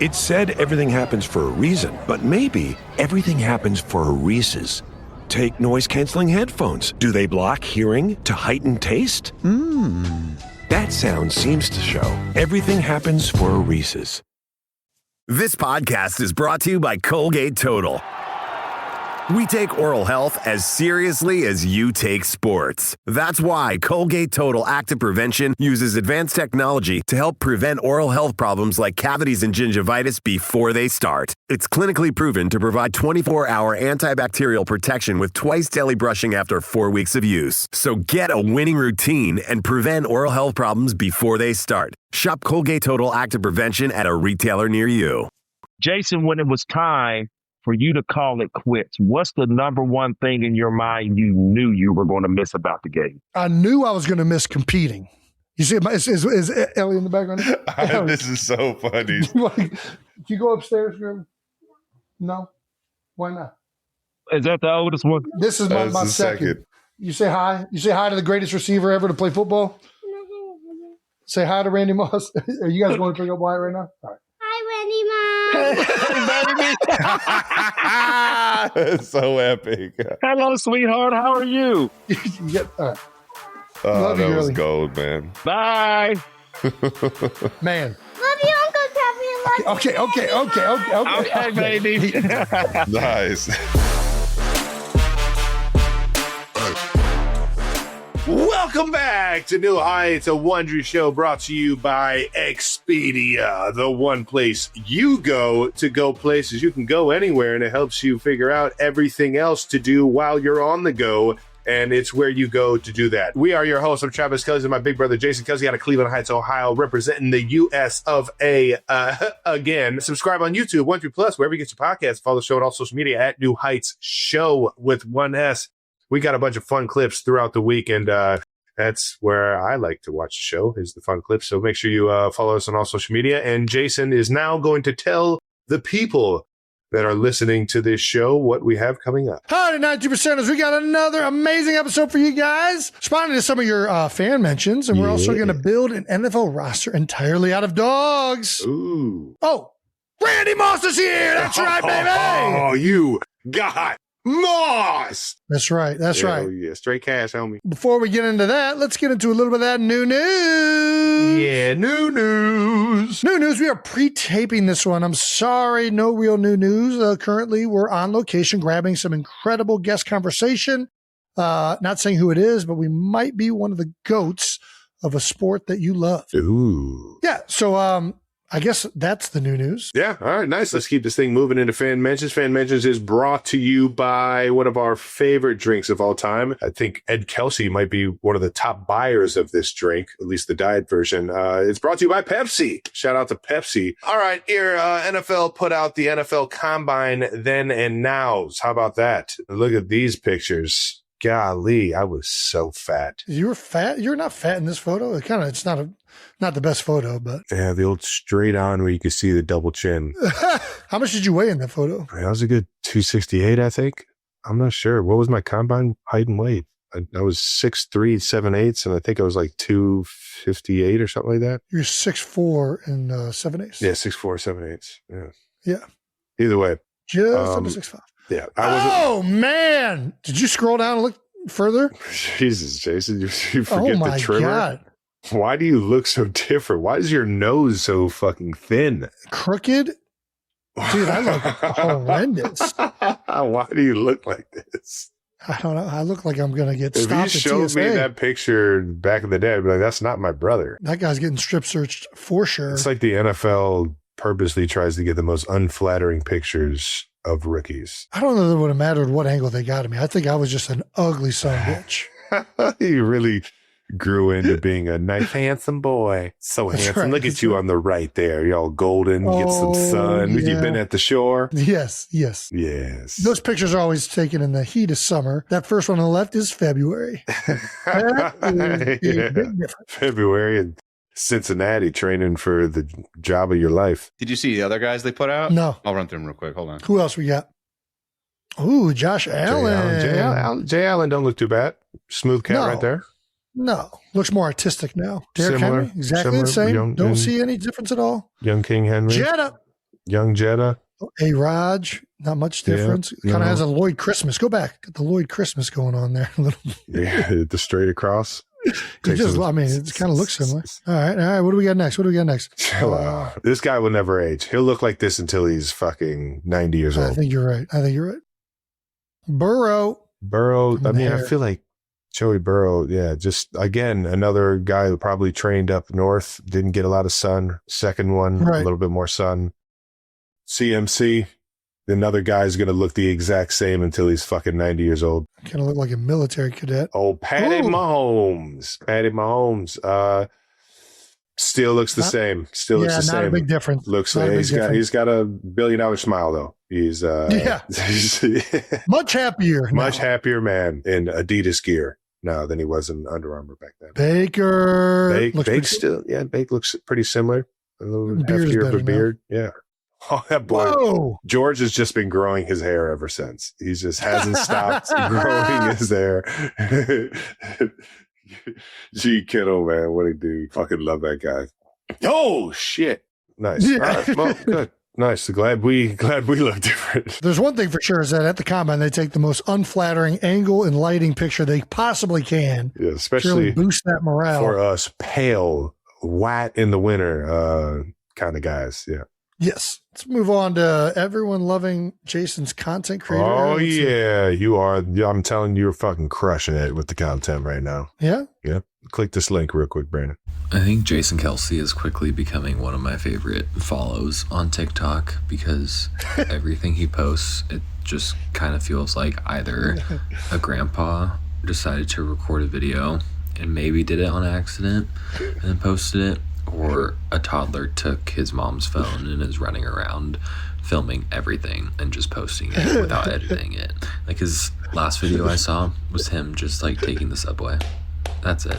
It said everything happens for a reason, but maybe everything happens for a Reese's. Take noise-canceling headphones. Do they block hearing to heighten taste? That sound seems to show everything happens for a Reese's. This podcast is brought to you by Colgate Total. We take oral health as seriously as you take sports. That's why Colgate Total Active Prevention uses advanced technology to help prevent oral health problems like cavities and gingivitis before they start. It's clinically proven to provide 24-hour antibacterial protection with twice daily brushing after 4 weeks of use. So get a winning routine and prevent oral health problems before they start. Shop Colgate Total Active Prevention at a retailer near you. Jason, when it was time for you to call it quits, what's the number one thing in your mind you knew you were going to miss about the game? I knew I was going to miss competing. You see, is Ellie in the background? This is so funny. Can you go upstairs, Grim? No? Why not? Is that the oldest one? This is my second. You say hi. You say hi to the greatest receiver ever to play football? Say hi to Randy Moss. Are you guys going to pick up Wyatt right now? All right. That's so epic. Hello, sweetheart. How are you? All right. Oh, that was girly. gold, man. Bye. Man. Love you, Uncle Cappy. Okay, baby. Nice. Welcome back to New Heights, a Wondery show brought to you by Expedia, the one place you go to go places. You can go anywhere, and it helps you figure out everything else to do while you're on the go, and it's where you go to do that. We are your hosts. I'm Travis Kelce, my big brother Jason Kelce out of Cleveland Heights, Ohio, representing the U.S. of A. Again, subscribe on YouTube, Wondery Plus, wherever you get your podcasts. Follow the show on all social media at New Heights Show with one S. We got a bunch of fun clips throughout the week, and that's where I like to watch the show, is the fun clips. So make sure you follow us on all social media. And Jason is now going to tell the people that are listening to this show what we have coming up. Howdy, 92%ers. We got another amazing episode for you guys. Responding to some of your fan mentions, and we're also going to build an NFL roster entirely out of dogs. Ooh. Oh, Randy Moss is here. That's right, baby. Oh, you got Moss. That's right. That's right. Yeah, straight cash, homie. Before we get into that, let's get into a little bit of that new news. Yeah, new news. New news. We are pre-taping this one. I'm sorry, no real new news. Currently, we're on location grabbing some incredible guest conversation. Not saying who it is, but we might be one of the GOATs of a sport that you love. Ooh. Yeah. So, I guess that's the new news. Yeah. All right. Nice. Let's keep this thing moving into Fan Mentions. Fan Mentions is brought to you by one of our favorite drinks of all time. I think Ed Kelce might be one of the top buyers of this drink, at least the diet version. It's brought to you by Pepsi. Shout out to Pepsi. All right. Here, NFL put out the NFL Combine then and nows. How about that? Look at these pictures. Golly, I was so fat. You were fat? You're not fat in this photo. It's not the best photo, but Yeah, the old straight on where you could see the double chin. how much did you weigh in that photo? That was a good 268, I think. I'm not sure. What was my combine height and weight? I was 6'3", 7/8", and I think I was like 258 or something like that. You're 6'4" and 7/8". Yeah, 6'4", 7/8". Yeah. Yeah. Either way. Just under 6'5". Yeah. Oh, man. Did you scroll down and look further? Jesus, Jason, you forget Oh, my the trimmer? God. Why do you look so different? Why is your nose so fucking thin? Crooked? Dude, I look horrendous. Why do you look like this? I don't know. I look like I'm going to get If stopped you at showed TSA. me that picture back in the day, I'd be like, that's not my brother. That guy's getting strip searched for sure. It's like the NFL purposely tries to get the most unflattering pictures of rookies. I don't know that it would have mattered what angle they got of me. I think I was just an ugly son of a bitch. You really grew into being a nice, handsome boy. So That's handsome. right. Look at you on the right there. You're all golden. Get some sun. yeah. You've been at the shore. Yes. Yes. Those pictures are always taken in the heat of summer. That first one on the left is February. That is a big difference. February in Cincinnati, training for the job of your life. Did you see the other guys they put out? No. I'll run through them real quick. Hold on. Who else we got? Ooh, Josh Allen. Jay Allen don't look too bad. Smooth cat No. right there. No, looks more artistic now. Derrick Similar- Henry, exactly similar, the same. young- Don't see any difference at all. Young King Henry. Jetta. young Jetta. A Raj, not much difference. Yeah, Kind of has a Lloyd Christmas. Go back. Got the Lloyd Christmas going on there a little bit. Yeah, the straight across. It kind of looks similar. All right. What do we got next? Chill out. This guy will never age. He'll look like this until he's fucking 90 years old. I think you're right. Burrow. I feel like Joey Burrow, yeah, just again, another guy who probably trained up north, didn't get a lot of sun. Second one, a little bit more sun. CMC, another guy's going to look the exact same until he's fucking 90 years old. Kind of look like a military cadet. Oh, Patty Mahomes. Still looks the same. Still looks the same. Not a big difference. He's got a $1 billion smile though. He's much happier. Much happier man in Adidas gear now than he was in Under Armour back then. Bake looks pretty similar. A little Beard's heftier of a better beard. Now. Yeah. Oh, that boy. Whoa. George has just been growing his hair ever since. He just hasn't stopped growing his hair. G Kittle, man, what a dude. Fucking love that guy. Oh, shit. Nice. Yeah. All right, well, good. Nice. Glad we look different. There's one thing for sure is that at the combine, they take the most unflattering angle and lighting picture they possibly can. Yeah, especially boost that morale. For us pale, white in the winter kind of guys. Yeah. Yes. Let's move on to everyone loving Jason's content creator. Oh, yeah. You are. I'm telling you, you're fucking crushing it with the content right now. Yeah? Yeah. Click this link real quick, Brandon. I think Jason Kelsey is quickly becoming one of my favorite follows on TikTok because everything he posts, it just kind of feels like either a grandpa decided to record a video and maybe did it on accident and then posted it, or a toddler took his mom's phone and is running around filming everything and just posting it without editing it. Like his last video I saw was him just like taking the subway. That's it.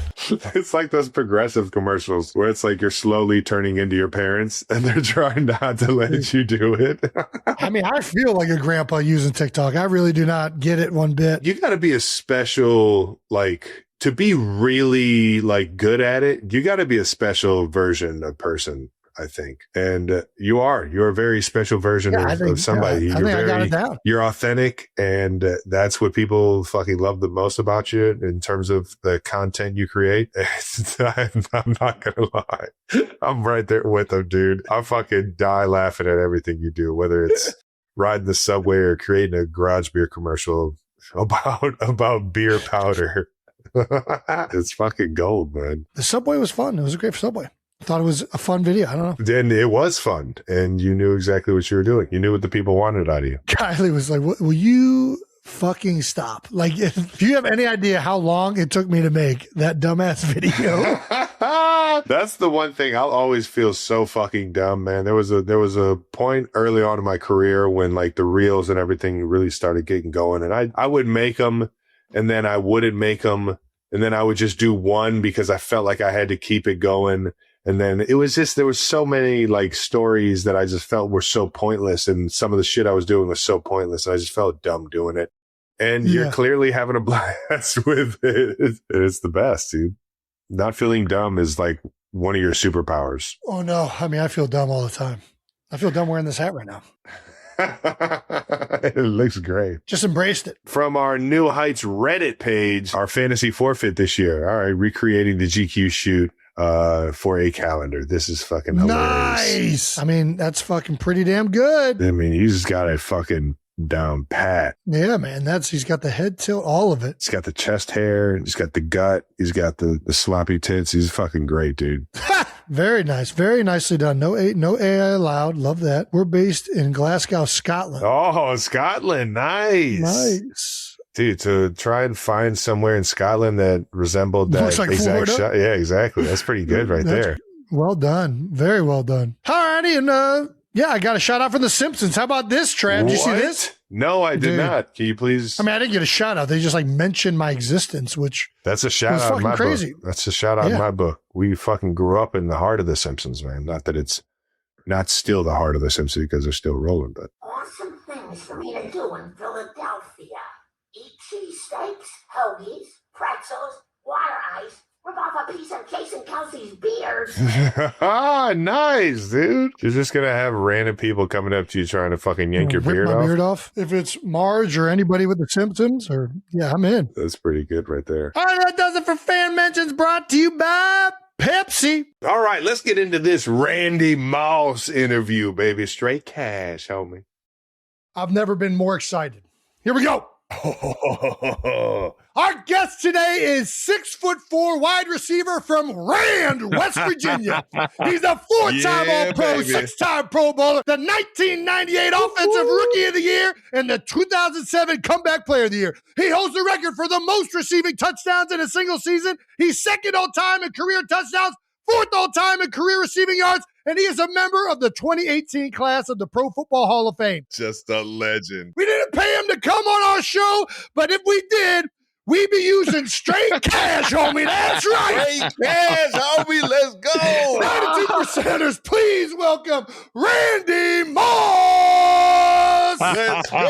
It's like those progressive commercials where it's like you're slowly turning into your parents and they're trying not to let you do it. I mean, I feel like a grandpa using TikTok. I really do not get it one bit. You got to be a special, like, to be really like good at it, you got to be a special version of person, I think. And you're a very special version of somebody. You're authentic, and that's what people fucking love the most about you in terms of the content you create. I'm not gonna lie, I'm right there with them, dude. I fucking die laughing at everything you do, whether it's riding the subway or creating a garage beer commercial about beer powder. It's fucking gold, man. The subway was fun. It was a great subway. I thought it was a fun video. I don't know. And it was fun. And you knew exactly what you were doing. You knew what the people wanted out of you. Kylie was like, will you fucking stop? Like, if you have any idea how long it took me to make that dumbass video. That's the one thing I'll always feel so fucking dumb, man. There was a point early on in my career when like the reels and everything really started getting going, and I would make them and then I wouldn't make them. And then I would just do one because I felt like I had to keep it going. And then it was just, there was so many like stories that I just felt were so pointless. And some of the shit I was doing was so pointless. And I just felt dumb doing it. And you're clearly having a blast with it. It's the best, dude. Not feeling dumb is like one of your superpowers. Oh no. I mean, I feel dumb all the time. I feel dumb wearing this hat right now. It looks great. Just embraced it. From our New Heights Reddit page, our fantasy forfeit this year. All right, recreating the GQ shoot for a calendar. This is fucking hilarious. Nice. I mean, that's fucking pretty damn good. I mean, you just got it fucking down pat. Yeah, man. He's got the head tilt, all of it. He's got the chest hair. He's got the gut. He's got the sloppy tits. He's fucking great, dude. Very nice. Very nicely done. No AI allowed. Love that. We're based in Glasgow, Scotland. Oh, Scotland. Nice. Nice. Dude, to try and find somewhere in Scotland that resembled that like exact Florida. shot. Yeah, exactly. That's pretty good right there. Well done. Very well done. All righty. And yeah, I got a shout out from The Simpsons. How about this, Trav? Did you see this? No, I did not. Can you please? I mean, I didn't get a shout out. They just like mentioned my existence, which that's a shout out in my book. That's a shout out in my book. We fucking grew up in the heart of The Simpsons, man. Not that it's not still the heart of The Simpsons because they're still rolling, but awesome things for me to do in Philadelphia. Eat cheesesteaks, hoagies, pretzels, water ice, Rip off a piece of Jason Kelsey's beard. Ah, nice, dude. You're just gonna have random people coming up to you trying to fucking yank your Rip my beard off. If it's Marge or anybody with the symptoms, or yeah, I'm in. That's pretty good right there. All right, that does it for Fan Mentions, brought to you by Pepsi. All right, let's get into this Randy Moss interview, baby. Straight cash, homie. I've never been more excited. Here we go. Our guest today is 6'4" wide receiver from Rand, West Virginia. He's a 4-time All-Pro, baby. 6-time Pro Bowler, the 1998 Offensive Rookie of the Year, and the 2007 Comeback Player of the Year. He holds the record for the most receiving touchdowns in a single season. He's second all-time in career touchdowns, fourth all-time in career receiving yards, and he is a member of the 2018 class of the Pro Football Hall of Fame. Just a legend. We didn't pay him to come on our show, but if we did, we'd be using straight cash, homie. That's right. Straight cash, homie. Let's go. 92%ers, please welcome Randy Moss. Let's go.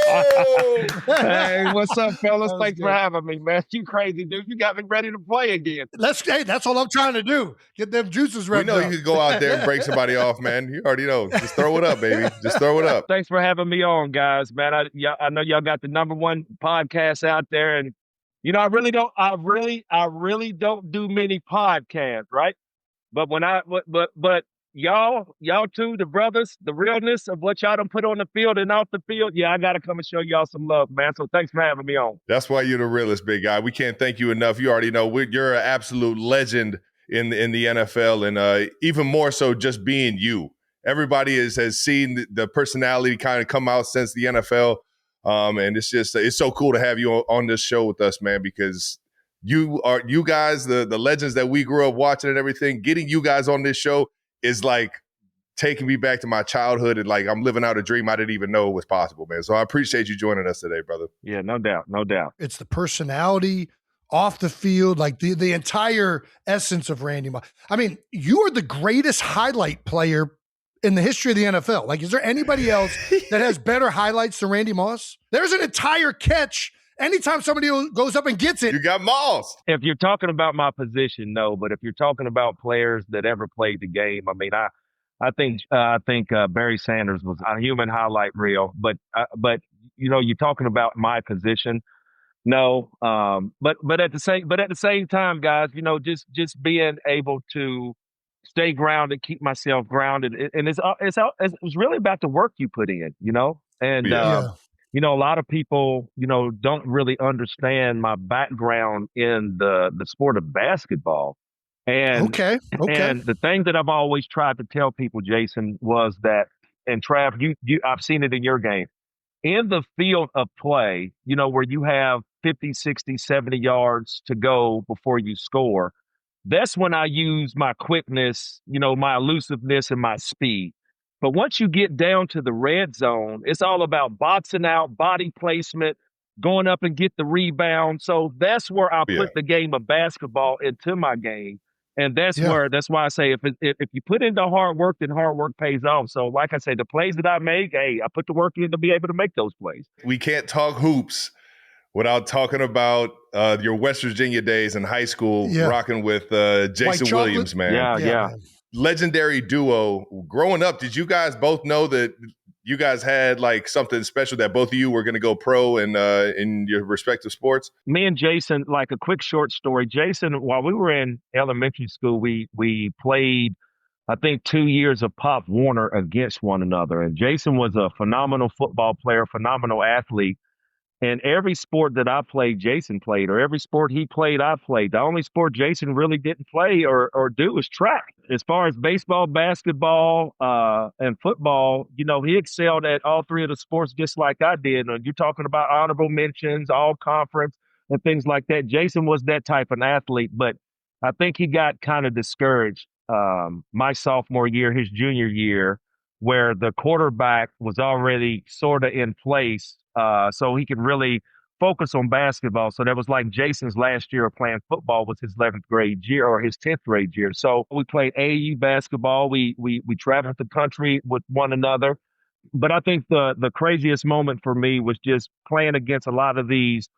Hey, what's up, fellas? That was Thanks good. for having me, man. You crazy, dude. You got me ready to play again. Hey, that's all I'm trying to do. Get them juices We ready. know you could go out there and break somebody off, man. You already know. Just throw it up, baby. Just throw it up. Thanks for having me on, guys, man. I know y'all got the #1 podcast out there, and you know, I really don't do many podcasts, right? But but y'all two, the brothers, the realness of what y'all done put on the field and off the field, yeah, I gotta come and show y'all some love, man. So thanks for having me on. That's why you're the realest, big guy. We can't thank you enough. You already know you're an absolute legend in the NFL, and even more so just being you. Everybody has seen the personality kind of come out since the NFL. And it's so cool to have you on this show with us, man, because you guys, the legends that we grew up watching and everything, getting you guys on this show is like taking me back to my childhood, and like I'm living out a dream I didn't even know was possible, man. So I appreciate you joining us today, brother. Yeah, no doubt. It's the personality off the field, like the entire essence of Randy Moss. I mean, you are the greatest highlight player in the history of the NFL. Like, is there anybody else that has better highlights than Randy Moss? There's an entire catch anytime somebody goes up and gets it. You got Moss. If you're talking about my position, no. But if you're talking about players that ever played the game, I mean, I think Barry Sanders was a human highlight reel. But you know, you're talking about my position. No. But at the same time, guys, you know, just being able to stay grounded, keep myself grounded, and it's really about the work you put in, you know. And you know, a lot of people, you know, don't really understand my background in the sport of basketball. And Okay. and the thing that I've always tried to tell people, Jason, was that, and Trav, I've seen it in your game, in the field of play, you know, where you have 50, 60, 70 yards to go before you score. That's when I use my quickness, you know, my elusiveness and my speed. But once you get down to the red zone, it's all about boxing out, body placement, going up and get the rebound. So that's where I put the game of basketball into my game. And that's why I say if you put in the hard work, then hard work pays off. So like I say, the plays that I make, hey, I put the work in to be able to make those plays. We can't talk hoops without talking about your West Virginia days in high school, rocking with Jason Williams, man. Yeah. Legendary duo. Growing up, did you guys both know that you guys had like something special that both of you were going to go pro in your respective sports? Me and Jason, like a quick short story. Jason, while we were in elementary school, we played, I think, 2 years of Pop Warner against one another. And Jason was a phenomenal football player, phenomenal athlete. And every sport that I played, Jason played, or every sport he played, I played. The only sport Jason really didn't play or do was track. As far as baseball, basketball, and football, you know, he excelled at all three of the sports just like I did. And you're talking about honorable mentions, all conference, and things like that. Jason was that type of athlete, but I think he got kind of discouraged my sophomore year, his junior year, where the quarterback was already sort of in place. So he could really focus on basketball. So that was like Jason's last year of playing football was his 11th grade year or his 10th grade year. So we played AAU basketball. We traveled the country with one another. But I think the craziest moment for me was just playing against a lot of these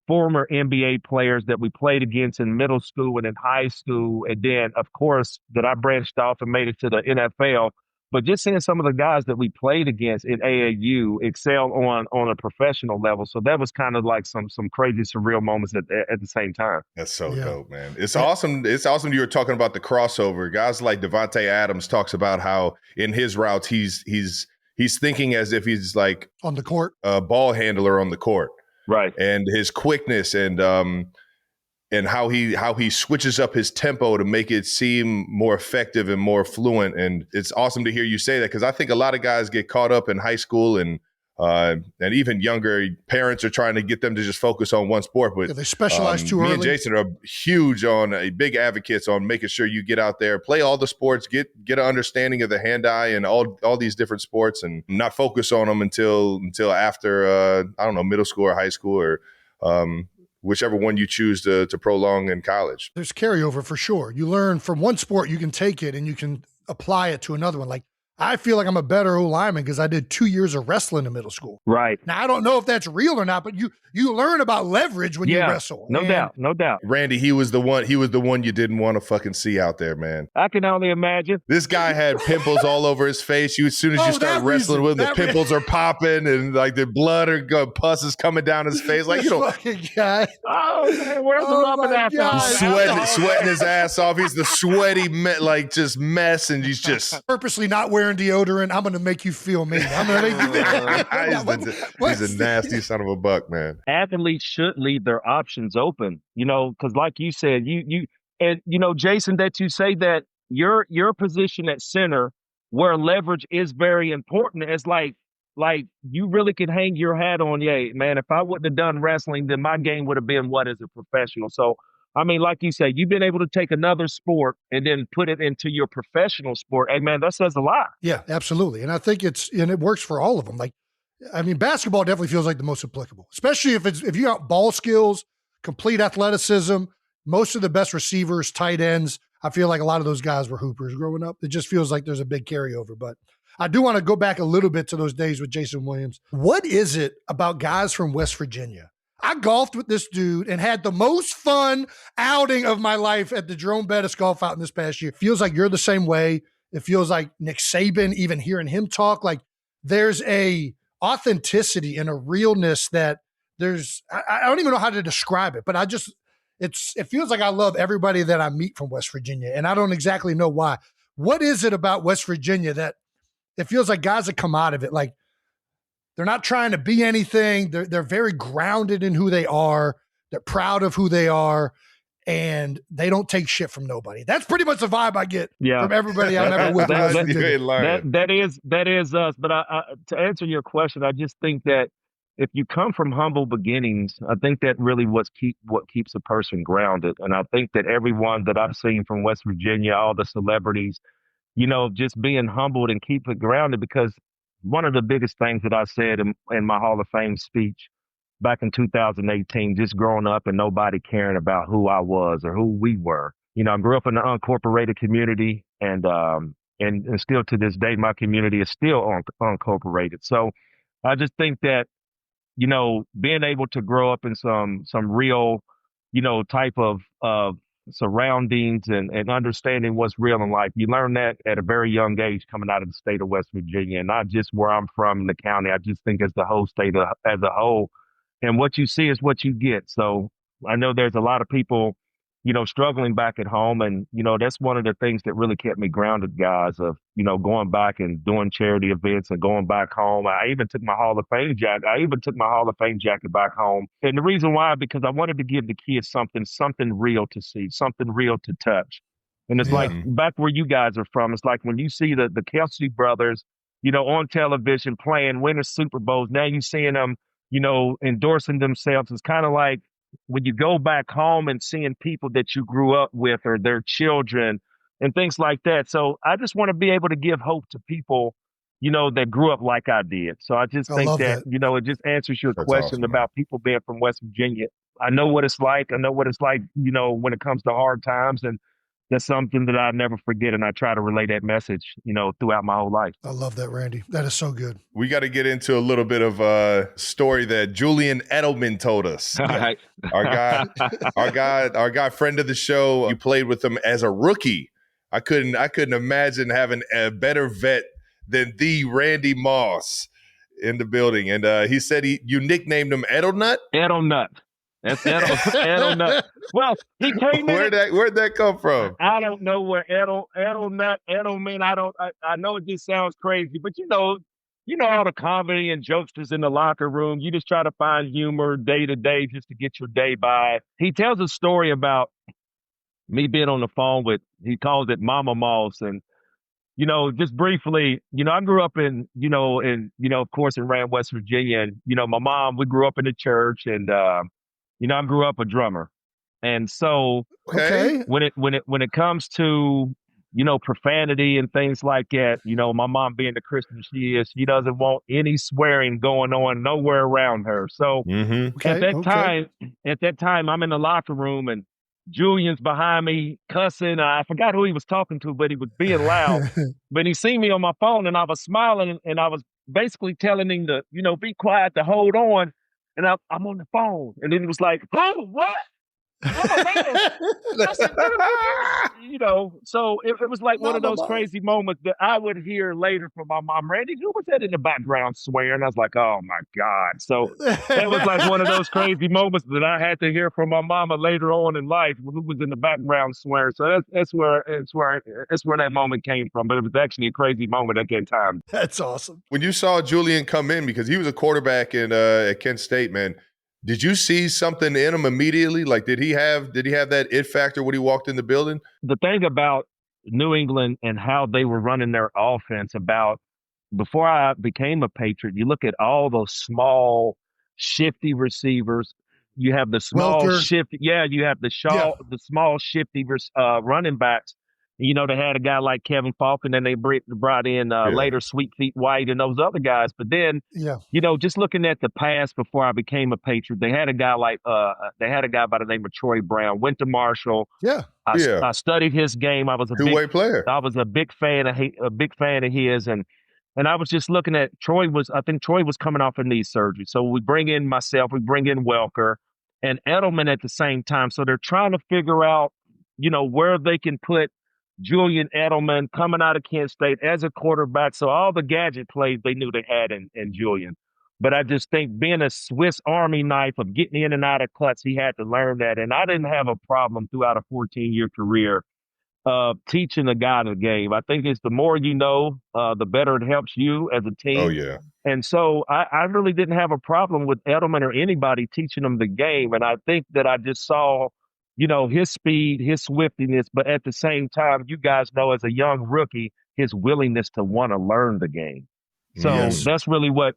former NBA players that we played against in middle school and in high school. And then, of course, that I branched off and made it to the NFL. But just seeing some of the guys that we played against in AAU excel on a professional level. So that was kind of like some crazy, surreal moments at the same time. That's so dope, man. It's awesome. It's awesome you were talking about the crossover. Guys like Devontae Adams talks about how in his routes he's thinking as if he's like on the court, a ball handler on the court. Right. And his quickness and how he switches up his tempo to make it seem more effective and more fluent. And it's awesome to hear you say that, because I think a lot of guys get caught up in high school and even younger parents are trying to get them to just focus on one sport. But they specialize too early. Me and Jason are huge big advocates on making sure you get out there, play all the sports, get an understanding of the hand-eye and all these different sports, and not focus on them until after middle school or high school or whichever one you choose to prolong in college. There's carryover for sure. You learn from one sport, you can take it and you can apply it to another one. Like, I feel like I'm a better O-lineman because I did 2 years of wrestling in middle school. Right. Now, I don't know if that's real or not, but you learn about leverage when you wrestle. No doubt. Randy, he was the one you didn't want to fucking see out there, man. I can only imagine. This guy had pimples all over his face. As soon as you start wrestling with him, the pimples are popping and like the blood or pus is coming down his face. Like, fucking guy. Oh, man, where's the rub of that? He's sweating his ass off. He's the sweaty, just mess, and he's just purposely not wearing deodorant. I'm going to make you feel me. I'm going to make you he's a nasty son of a buck, man. Athletes should leave their options open, because like you said, Jason, that you say that your position at center where leverage is very important. It's like you really could hang your hat on, man, if I wouldn't have done wrestling, then my game would have been what as a professional. So, I mean, like you said, you've been able to take another sport and then put it into your professional sport. Hey, man, that says a lot. Yeah, absolutely. And I think it works for all of them. Like, I mean, basketball definitely feels like the most applicable, especially if you got ball skills, complete athleticism, most of the best receivers, tight ends. I feel like a lot of those guys were hoopers growing up. It just feels like there's a big carryover. But I do want to go back a little bit to those days with Jason Williams. What is it about guys from West Virginia? I golfed with this dude and had the most fun outing of my life at the Jerome Bettis golf outing this past year. Feels like you're the same way. It feels like Nick Saban, even hearing him talk, like there's a authenticity and a realness that I don't even know how to describe it, but it feels like I love everybody that I meet from West Virginia, and I don't exactly know why. What is it about West Virginia that it feels like guys that come out of it, like they're not trying to be anything. They're very grounded in who they are. They're proud of who they are, and they don't take shit from nobody. That's pretty much the vibe I get from everybody I've ever with. That is us. But to answer your question, I just think that if you come from humble beginnings, I think that really what keeps a person grounded. And I think that everyone that I've seen from West Virginia, all the celebrities, just being humbled and keep it grounded, because one of the biggest things that I said in my Hall of Fame speech back in 2018, just growing up and nobody caring about who I was or who we were. I grew up in an unincorporated community, and still to this day, my community is still unincorporated. So I just think that, being able to grow up in some real, type of surroundings and understanding what's real in life. You learn that at a very young age coming out of the state of West Virginia, and not just where I'm from in the county. I just think as the whole state as a whole, and what you see is what you get. So I know there's a lot of people, struggling back at home, and, that's one of the things that really kept me grounded, guys, of, going back and doing charity events and going back home. I even took my Hall of Fame jacket back home. And the reason why, because I wanted to give the kids something real to see, something real to touch. And it's like back where you guys are from, it's like when you see the Kelsey brothers, on television playing, winning Super Bowls, now you're seeing them, endorsing themselves. It's kind of like when you go back home and seeing people that you grew up with or their children and things like that. So I just want to be able to give hope to people, that grew up like I did. So I just think that, it just answers your question about people being from West Virginia. I know what it's like. I know what it's like, when it comes to hard times. And that's something that I never forget, and I try to relay that message, throughout my whole life. I love that, Randy. That is so good. We got to get into a little bit of a story that Julian Edelman told us. Yeah. Our guy, friend of the show. You played with him as a rookie. I couldn't imagine having a better vet than the Randy Moss in the building. And he said you nicknamed him Edelnut? Edelnut. That's Edelnut. Well, he came in. Where'd that come from? I don't know where Edelnut, Edelman. I know it just sounds crazy, but all the comedy and jokesters in the locker room. You just try to find humor day to day just to get your day by. He tells a story about me being on the phone with, he calls it Mama Moss. And, just briefly, I grew up in, of course, in Rand, West Virginia. And, my mom, we grew up in the church, and, I grew up a drummer. And so when it comes to, profanity and things like that, my mom being the Christian she is, she doesn't want any swearing going on nowhere around her. So at that time, I'm in the locker room and Julian's behind me cussing. I forgot who he was talking to, but he was being loud. But he seen me on my phone and I was smiling and I was basically telling him to, be quiet, to hold on. And I'm on the phone. And then he was like, oh, what? Oh, man. I said, so it was like one of those crazy moments that I would hear later from my mom. Randy, who was that in the background swearing? I was like, oh my God. So that was like one of those crazy moments that I had to hear from my mama later on in life, who was in the background swearing. So that's where that moment came from. But it was actually a crazy moment at that time. That's awesome. When you saw Julian come in, because he was a quarterback at Kent State, man, did you see something in him immediately? Like, did he have that it factor when he walked in the building? The thing about New England and how they were running their offense before I became a Patriot, you look at all those small, shifty receivers. You have the small shifty, you have the small shifty running backs. They had a guy like Kevin Falcon, and they brought in later Sweet Feet White and those other guys. But then, just looking at the past before I became a Patriot, they had a guy by the name of Troy Brown. Went to Marshall. I studied his game. I was a two-way player. I was a big fan of his, and I was just looking at Troy was coming off a knee surgery. So we bring in myself, we bring in Welker and Edelman at the same time. So they're trying to figure out, where they can put Julian Edelman coming out of Kent State as a quarterback. So all the gadget plays they knew they had in Julian. But I just think being a Swiss Army knife of getting in and out of cuts, he had to learn that. And I didn't have a problem throughout a 14-year career of teaching a guy the game. I think it's the more you know, the better it helps you as a team. Oh, yeah. And so I really didn't have a problem with Edelman or anybody teaching them the game. And I think that I just saw his speed, his swiftiness, but at the same time, you guys know as a young rookie, his willingness to want to learn the game. So that's really what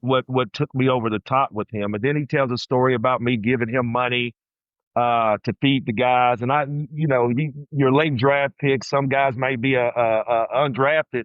took me over the top with him. And then he tells a story about me giving him money to feed the guys. And your late draft pick, some guys may be a undrafted,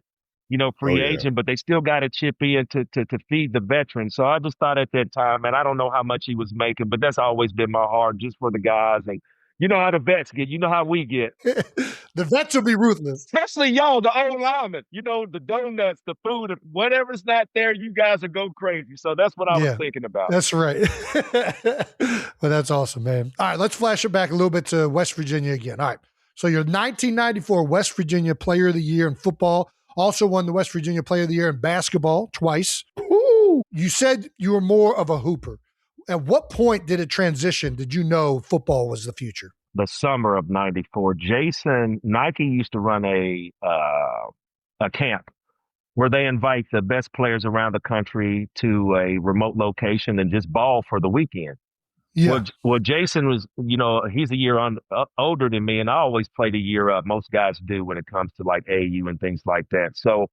free agent, but they still got to chip in to feed the veterans. So I just thought at that time, and I don't know how much he was making, but that's always been my heart, just for the guys. And you know how the vets get. You know how we get. The vets will be ruthless. Especially y'all, the old linemen. The donuts, the food, whatever's not there, you guys will go crazy. So that's what I was thinking about. That's right. Well, that's awesome, man. All right, let's flash it back a little bit to West Virginia again. All right. So you're 1994 West Virginia Player of the Year in football. Also won the West Virginia Player of the Year in basketball twice. Ooh. You said you were more of a hooper. At what point did it transition? Did you know football was the future? The summer of 94. Nike used to run a camp where they invite the best players around the country to a remote location and just ball for the weekend. Yeah. Well, Jason was, he's a year older than me, and I always played a year up. Most guys do when it comes to like AU and things like that. So,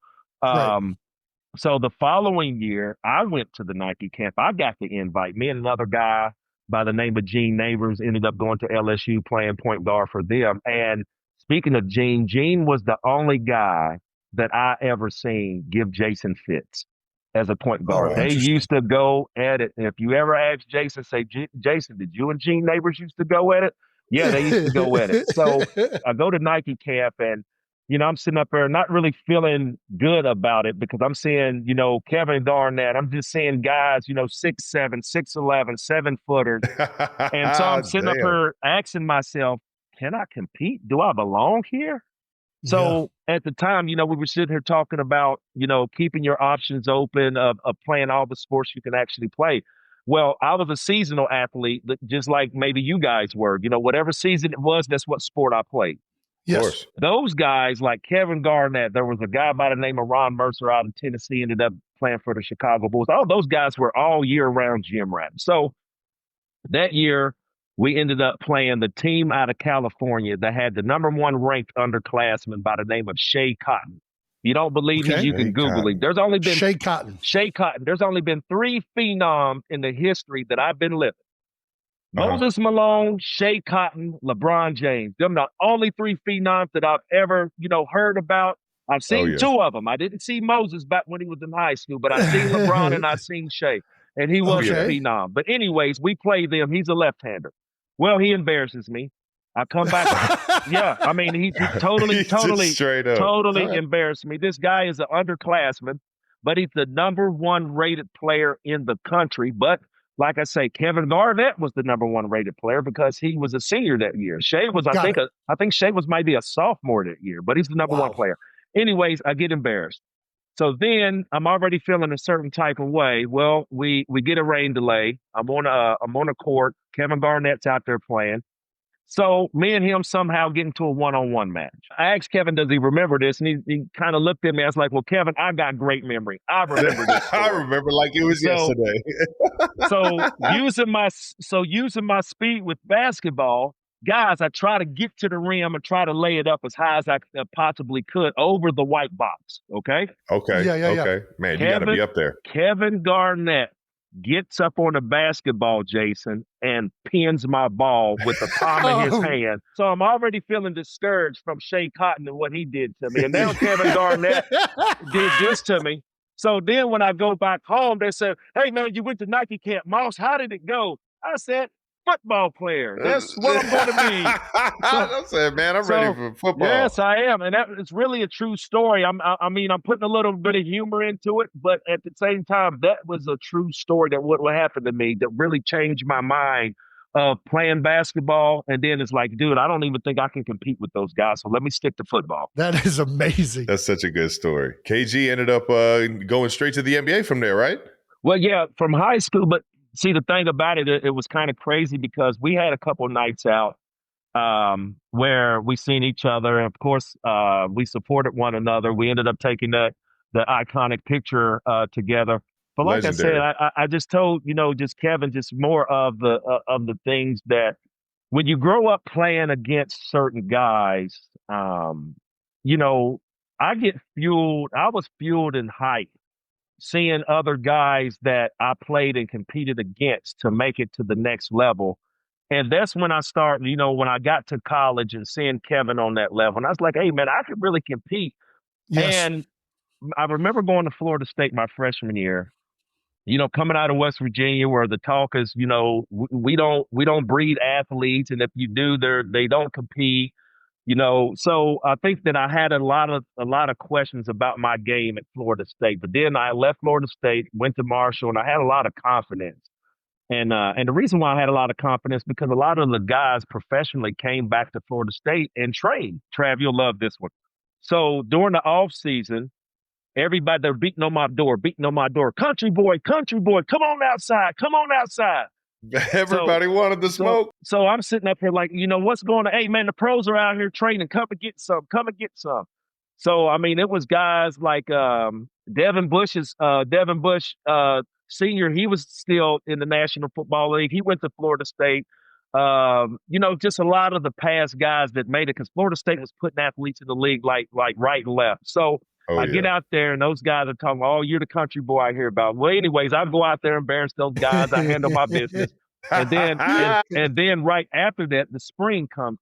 So the following year, I went to the Nike camp. I got the invite. Me and another guy by the name of Gene Neighbors ended up going to LSU playing point guard for them. And speaking of Gene was the only guy that I ever seen give Jason fits as a point guard. They used to go at it. And if you ever ask Jason, say, Jason, did you and Gene Neighbors used to go at it? Yeah, they used to go at it. So I go to Nike camp and, I'm sitting up there not really feeling good about it because I'm seeing, Kevin Garnett. I'm just seeing guys, 6'7", 6'11", 7-footers. And so I'm sitting up here asking myself, can I compete? Do I belong here? So at the time, we were sitting here talking about, keeping your options open of playing all the sports you can actually play. Well, I was a seasonal athlete, just like maybe you guys were. Whatever season it was, that's what sport I played. Yes. Of course. Those guys like Kevin Garnett, there was a guy by the name of Ron Mercer out in Tennessee, ended up playing for the Chicago Bulls. All those guys were all year-round gym rats. So that year, we ended up playing the team out of California that had the number 1 ranked underclassman by the name of Shea Cotton. You don't believe me? You can Google it. There's only been Shea Cotton. There's only been 3 phenoms in the history that I've been living. Moses Malone, Shea Cotton, LeBron James. Them the only 3 phenoms that I've ever, heard about. I've seen 2 of them. I didn't see Moses back when he was in high school, but I've seen LeBron and I've seen Shea. And he was a phenom. But anyways, we play them. He's a left-hander. Well, he embarrasses me. I come back. He totally embarrassed me. This guy is an underclassman, but he's the number 1 rated player in the country. But like I say, Kevin Garnett was the number 1 rated player because he was a senior that year. Shea was, I think Shea was maybe a sophomore that year, but he's the number 1 player. Anyways, I get embarrassed. So then I'm already feeling a certain type of way. Well, we get a rain delay. I'm on a court. Kevin Garnett's out there playing. So me and him somehow get into a one-on-one match. I asked Kevin, does he remember this? And he kind of looked at me. I was like, well, Kevin, I got great memory. I remember this story. I remember like it was yesterday. using my speed with basketball, guys, I try to get to the rim and try to lay it up as high as I possibly could over the white box. Okay? Okay. Yeah. Man, you got to be up there. Kevin Garnett gets up on the basketball, Jason, and pins my ball with the palm of his hand. So I'm already feeling discouraged from Shea Cotton and what he did to me. And now Kevin Garnett did this to me. So then when I go back home, they said, hey, man, you went to Nike camp. Moss, how did it go? I said, football player. That's what I'm going to be. I said, man, I'm ready for football. Yes, I am. And it's really a true story. I'm putting a little bit of humor into it, but at the same time, that was a true story that what happened to me that really changed my mind of playing basketball. And then it's like, dude, I don't even think I can compete with those guys. So let me stick to football. That is amazing. That's such a good story. KG ended up going straight to the NBA from there, right? Well, yeah, from high school, but see, the thing about it was kind of crazy because we had a couple nights out where we seen each other. And of course, we supported one another. We ended up taking the iconic picture together. But like legendary. I said, I just told, just Kevin, just more of the things that when you grow up playing against certain guys, I get fueled. I was fueled in height. Seeing other guys that I played and competed against to make it to the next level. And that's when I started, when I got to college and seeing Kevin on that level. And I was like, hey, man, I could really compete. Yes. And I remember going to Florida State my freshman year, coming out of West Virginia where the talk is, we don't breed athletes. And if you do, they don't compete. So I think that I had a lot of questions about my game at Florida State. But then I left Florida State, went to Marshall, and I had a lot of confidence. And the reason why I had a lot of confidence because a lot of the guys professionally came back to Florida State and trained. Trav, you'll love this one. So during the off season, everybody they're beating on my door. Country boy, come on outside. Everybody wanted the smoke. So I'm sitting up here like, what's going on? Hey, man, the pros are out here training. Come and get some. So, it was guys like Devin Bush, senior. He was still in the National Football League. He went to Florida State. Just a lot of the past guys that made it because Florida State was putting athletes in the league like right and left. So I get out there and those guys are talking, oh, you're the country boy I hear about. Well, anyways, I go out there and embarrass those guys. I handle my business. And then right after that, the spring comes.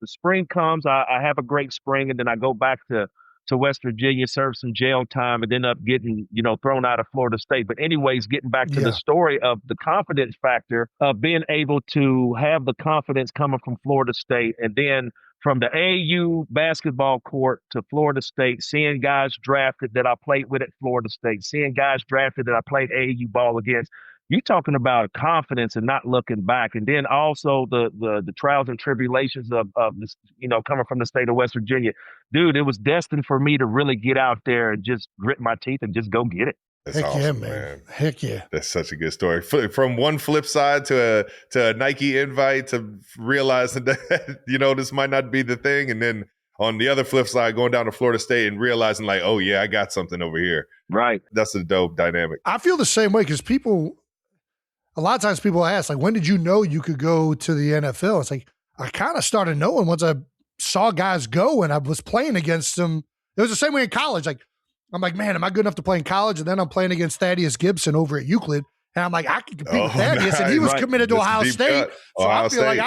I have a great spring, and then I go back to to West Virginia, served some jail time, and ended up getting, thrown out of Florida State. But anyways, getting back to the story of the confidence factor of being able to have the confidence coming from Florida State, and then from the AAU basketball court to Florida State, seeing guys drafted that I played with at Florida State, seeing guys drafted that I played AAU ball against. You're talking about confidence and not looking back. And then also the trials and tribulations of this, coming from the state of West Virginia. Dude, it was destined for me to really get out there and just grit my teeth and just go get it. That's Heck awesome, yeah, man. Heck yeah. That's such a good story. From one flip side to a Nike invite to realizing that, this might not be the thing. And then on the other flip side, going down to Florida State and realizing like, oh yeah, I got something over here. Right. That's a dope dynamic. I feel the same way because a lot of times people ask, like, when did you know you could go to the NFL? It's like, I kind of started knowing once I saw guys go and I was playing against them. It was the same way in college. Like, I'm like, man, am I good enough to play in college? And then I'm playing against Thaddeus Gibson over at Euclid. And I'm like, I can compete with Thaddeus. Nice. And he was committed to Ohio State. So I feel like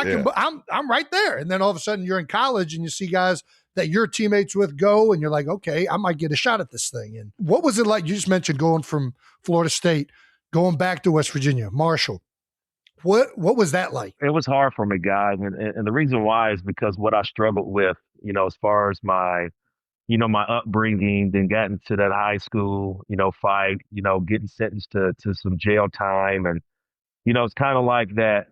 I'm right there. And then all of a sudden you're in college and you see guys that you're teammates with go and you're like, okay, I might get a shot at this thing. And what was it like? You just mentioned going from Florida State, going back to West Virginia, Marshall. What was that like? It was hard for me, guys. And the reason why is because what I struggled with, as far as my upbringing, then got into that high school, fight, getting sentenced to some jail time. And, it's kind of like that,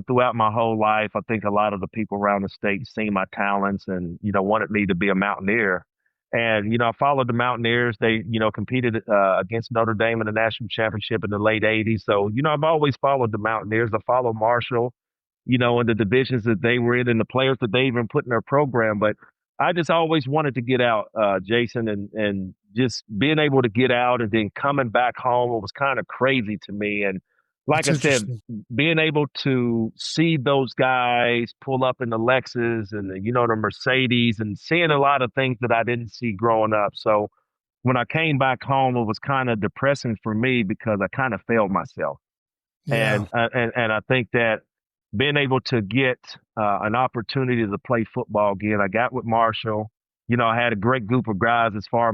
throughout my whole life. I think a lot of the people around the state seen my talents and, wanted me to be a Mountaineer. And, I followed the Mountaineers. They, competed against Notre Dame in the national championship in the late 80s. So, I've always followed the Mountaineers. I followed Marshall, in the divisions that they were in and the players that they even put in their program. But I just always wanted to get out, Jason, and just being able to get out and then coming back home, it was kind of crazy to me. And like I said, being able to see those guys pull up in the Lexus and the Mercedes and seeing a lot of things that I didn't see growing up. So when I came back home, it was kind of depressing for me because I kind of failed myself. Yeah. And I think that being able to get an opportunity to play football again, I got with Marshall. I had a great group of guys as far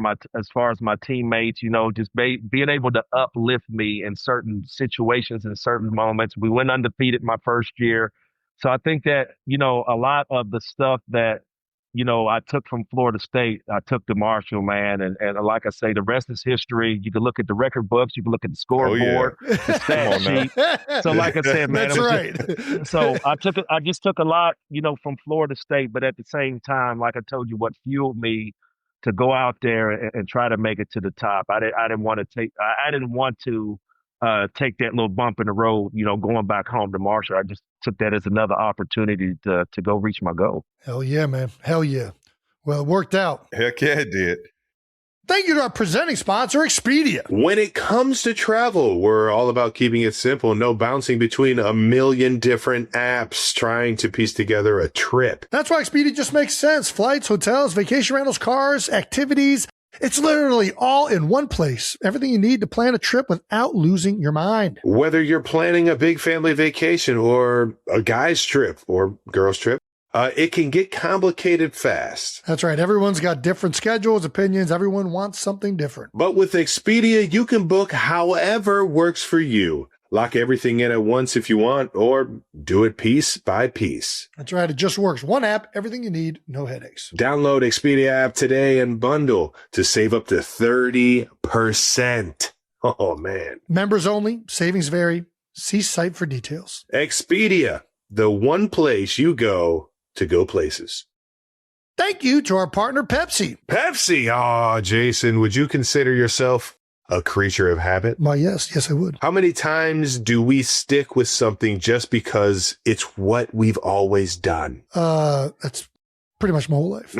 as my teammates, just being able to uplift me in certain situations and certain moments. We went undefeated my first year. So I think that, a lot of the stuff that, I took from Florida State, I took to Marshall, man. And like I say, the rest is history. You can look at the record books. You can look at the scoreboard, the stat sheet. So like I said, man, that's right. So I just took a lot, from Florida State. But at the same time, like I told you, what fueled me to go out there and try to make it to the top. I didn't want to take that little bump in the road, going back home to Marshall. I just took that as another opportunity to go reach my goal. Hell yeah, man. Hell yeah. Well, it worked out. Heck yeah, it did. Thank you to our presenting sponsor, Expedia. When it comes to travel, we're all about keeping it simple. No bouncing between a million different apps trying to piece together a trip. That's why Expedia just makes sense. Flights, hotels, vacation rentals, cars, activities. It's literally all in one place. Everything you need to plan a trip without losing your mind. Whether you're planning a big family vacation or a guy's trip or girl's trip, it can get complicated fast. That's right. Everyone's got different schedules, opinions. Everyone wants something different. But with Expedia, you can book however works for you. Lock everything in at once if you want, or do it piece by piece. That's right. It just works. One app, everything you need, no headaches. Download Expedia app today and bundle to save up to 30%. Oh, man. Members only. Savings vary. See site for details. Expedia, the one place you go to go places. Thank you to our partner, Pepsi. Pepsi. Oh, Jason, would you consider yourself a creature of habit? Well, yes, I would. How many times do we stick with something just because it's what we've always done? That's pretty much my whole life.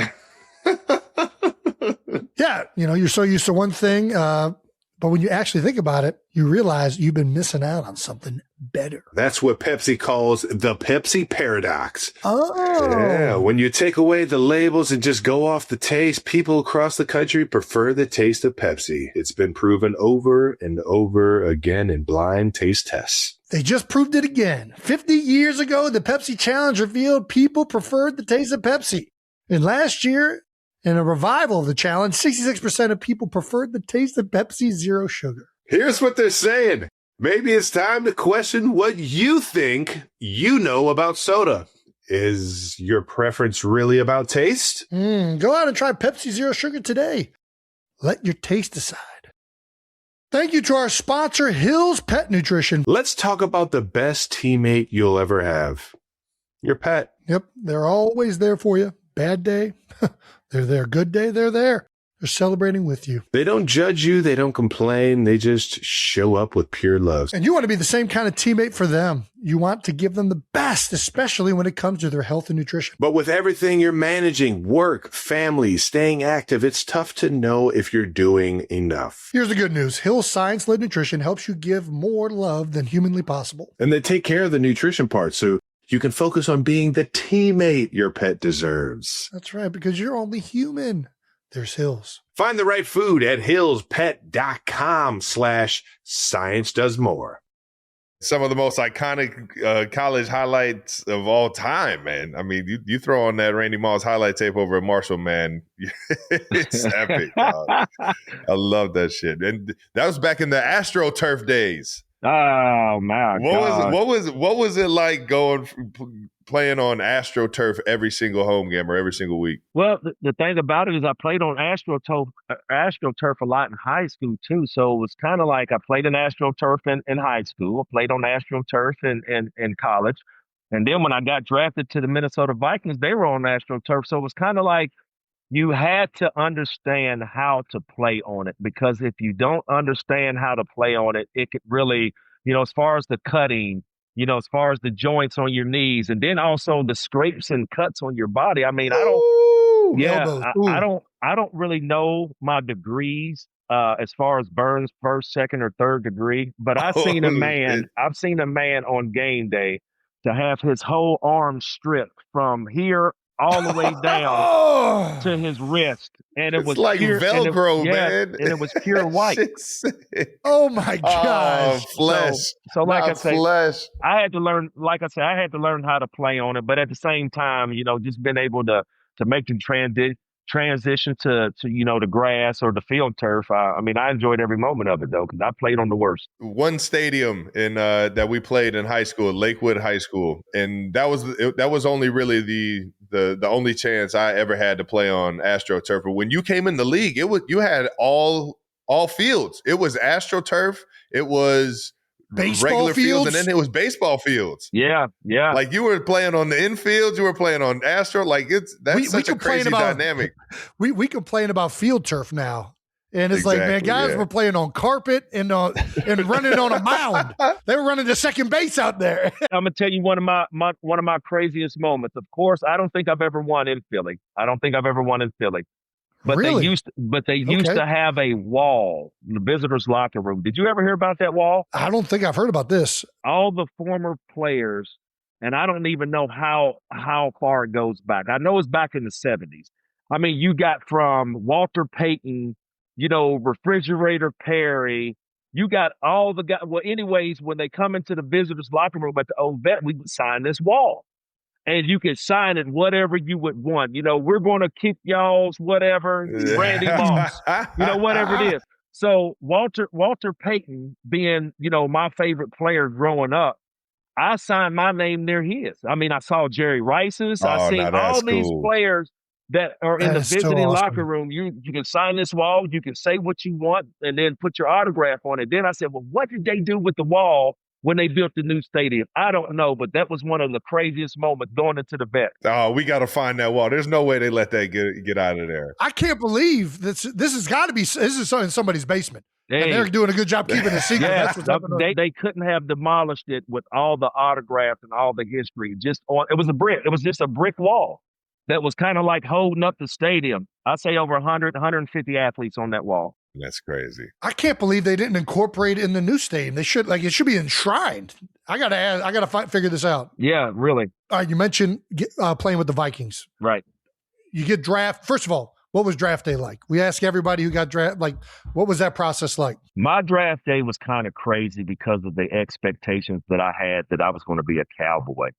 Yeah, you're so used to one thing, but when you actually think about it, you realize you've been missing out on something better. That's what Pepsi calls the Pepsi paradox. Oh. Yeah, when you take away the labels and just go off the taste, people across the country prefer the taste of Pepsi. It's been proven over and over again in blind taste tests. They just proved it again. 50 years ago, the Pepsi Challenge revealed people preferred the taste of Pepsi. And last year, In a revival of the challenge, 66% of people preferred the taste of Pepsi Zero Sugar. Here's what they're saying. Maybe it's time to question what you think you know about soda. Is your preference really about taste? Go out and try Pepsi Zero Sugar today. Let your taste decide. Thank you to our sponsor, Hill's Pet Nutrition. Let's talk about the best teammate you'll ever have. Your pet. Yep, they're always there for you. Bad day, they're there. Good day, they're there. They're celebrating with you. They don't judge you. They don't complain. They just show up with pure love. And you want to be the same kind of teammate for them. You want to give them the best, especially when it comes to their health and nutrition. But with everything you're managing, work, family, staying active, it's tough to know if you're doing enough. Here's the good news. Hill's Science-Led Nutrition helps you give more love than humanly possible. And they take care of the nutrition part, so you can focus on being the teammate your pet deserves. That's right, because you're only human. There's Hills. Find the right food at hillspet.com/science-does-more. Some of the most iconic college highlights of all time, man. I mean, you throw on that Randy Moss highlight tape over at Marshall, man. It's epic. I love that shit. And that was back in the AstroTurf days. Oh my God! What was it like playing on AstroTurf every single home game or every single week? Well, the thing about it is I played on AstroTurf a lot in high school too. So it was kind of like I played in AstroTurf in high school. I played on AstroTurf in college, and then when I got drafted to the Minnesota Vikings, they were on AstroTurf. So it was kind of like you had to understand how to play on it, because if you don't understand how to play on it, it could really, as far as the cutting, as far as the joints on your knees, and then also the scrapes and cuts on your body. I mean, I don't really know my degrees as far as burns, first, second, or third degree, but I've seen a man on game day to have his whole arm stripped from here all the way down to his wrist, and it was like pure, Velcro, man. And it was pure white. Oh my gosh! Flesh. So like I say, flesh. I had to learn. Like I said, I had to learn how to play on it, but at the same time, just being able to make the transition to the grass or the field turf. I mean, I enjoyed every moment of it though, because I played on the worst. One stadium in that we played in high school, Lakewood High School, and that was only really the only chance I ever had to play on AstroTurf. But when you came in the league, you had all fields. It was AstroTurf. It was baseball regular fields, and then it was baseball fields. Yeah. Like you were playing on the infield, you were playing on Astro. Like that's such a crazy dynamic. We complain about field turf now, and it's like, man, guys were playing on carpet and running on a mound. They were running to second base out there. I'm gonna tell you one of my craziest moments. Of course, I don't think I've ever won in Philly. But really? they used to have a wall in the visitors' locker room. Did you ever hear about that wall? I don't think I've heard about this. All the former players, and I don't even know how far it goes back. I know it's back in the 70s. I mean, you got from Walter Payton, Refrigerator Perry. You got all the guys. Well, anyways, when they come into the visitors' locker room at the old vet, we would sign this wall. And you could sign it whatever you would want. We're going to kick y'all's whatever, Randy Moss, whatever it is. So Walter Payton being, my favorite player growing up, I signed my name near his. I mean, I saw Jerry Rice's. I seen all these players that are in the visiting locker room. You can sign this wall. You can say what you want and then put your autograph on it. Then I said, well, what did they do with the wall when they built the new stadium? I don't know, but that was one of the craziest moments going into the vet. Oh, we got to find that wall. There's no way they let that get out of there. I can't believe this has got to be. This is in somebody's basement. Hey. And they're doing a good job keeping it secret. Yeah, That's what's happening. They couldn't have demolished it with all the autographs and all the history. It was a brick. It was just a brick wall that was kind of like holding up the stadium. I say over 100, 150 athletes on that wall. That's crazy. I can't believe they didn't incorporate it in the new stadium. They should, it should be enshrined. I gotta figure this out. Yeah, really. All right, you mentioned playing with the Vikings. Right. You get draft. First of all, what was draft day like? We ask everybody who got drafted, what was that process like? My draft day was kind of crazy because of the expectations that I had that I was going to be a Cowboy.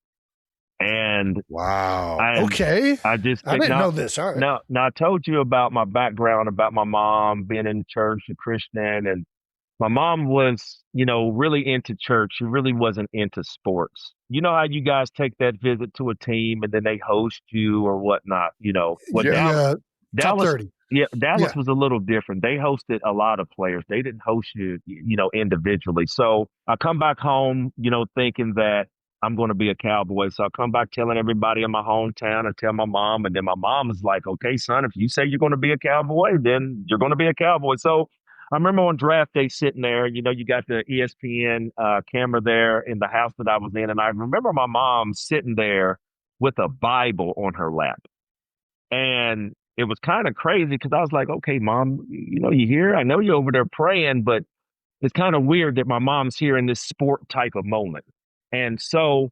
And wow. Okay. I just I didn't know this. All right. Now I told you about my background, about my mom being in church, a Christian, and my mom was, really into church. She really wasn't into sports. You know how you guys take that visit to a team and then they host you or whatnot, Well, Top Dallas, 30. yeah, Dallas Yeah. was a little different. They hosted a lot of players. They didn't host you, individually. So I come back home, thinking that I'm going to be a Cowboy. So I come back telling everybody in my hometown. I tell my mom, and then my mom is like, "Okay, son, if you say you're going to be a Cowboy, then you're going to be a Cowboy." So I remember on draft day sitting there. You got the ESPN camera there in the house that I was in, and I remember my mom sitting there with a Bible on her lap. And it was kind of crazy because I was like, okay, mom, you here? I know you're over there praying, but it's kind of weird that my mom's here in this sport type of moment. And so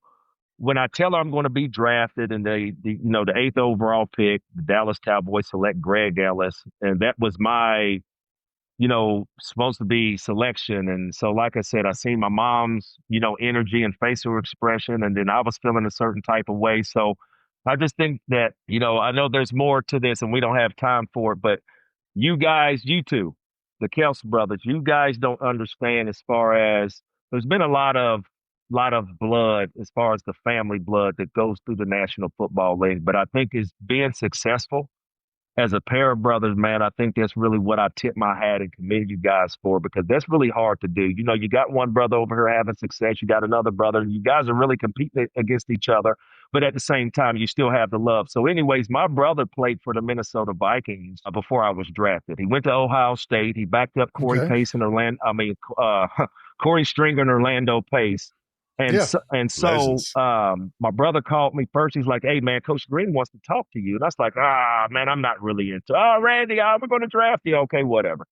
when I tell her I'm going to be drafted and the eighth overall pick, the Dallas Cowboys select Greg Ellis, and that was my, supposed to be selection. And so, like I said, I seen my mom's, energy and facial expression, and then I was feeling a certain type of way. So I just think that, I know there's more to this and we don't have time for it, but you guys, you two, the Kels brothers, you guys don't understand as far as there's been a lot of blood as far as the family blood that goes through the National Football League. But I think is being successful as a pair of brothers, man, I think that's really what I tip my hat and commend you guys for, because that's really hard to do. You got one brother over here having success. You got another brother, and you guys are really competing against each other. But at the same time, you still have the love. So anyways, my brother played for the Minnesota Vikings before I was drafted. He went to Ohio State. He backed up Corey Pace and Corey Stringer and Orlando Pace. And so my brother called me first. He's like, "Hey, man, Coach Green wants to talk to you." And I was like, man, I'm not really into, Randy, we're going to draft you. Okay, whatever.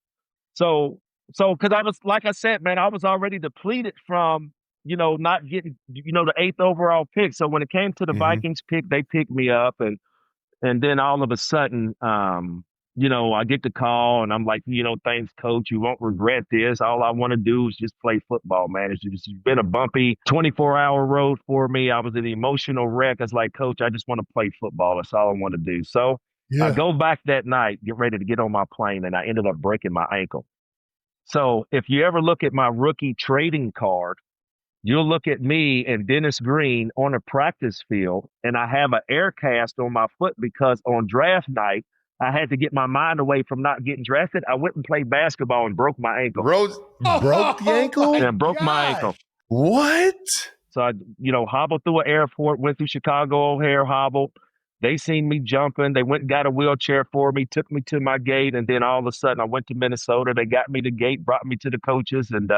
So because I was, like I said, man, I was already depleted from, not getting, the eighth overall pick. So when it came to the Vikings pick, they picked me up, and then all of a sudden, I get the call and I'm like, thanks, coach. You won't regret this. All I want to do is just play football, man. It's been a bumpy 24-hour road for me. I was an emotional wreck. I was like, coach, I just want to play football. That's all I want to do. So I go back that night, get ready to get on my plane, and I ended up breaking my ankle. So if you ever look at my rookie trading card, you'll look at me and Dennis Green on a practice field, and I have an air cast on my foot because on draft night, I had to get my mind away from not getting drafted. I went and played basketball and broke my ankle. Broke the ankle? And broke my ankle. What? So I, hobbled through an airport, went through Chicago O'Hare, hobbled. They seen me jumping. They went and got a wheelchair for me, took me to my gate, and then all of a sudden I went to Minnesota. They got me the gate, brought me to the coaches, and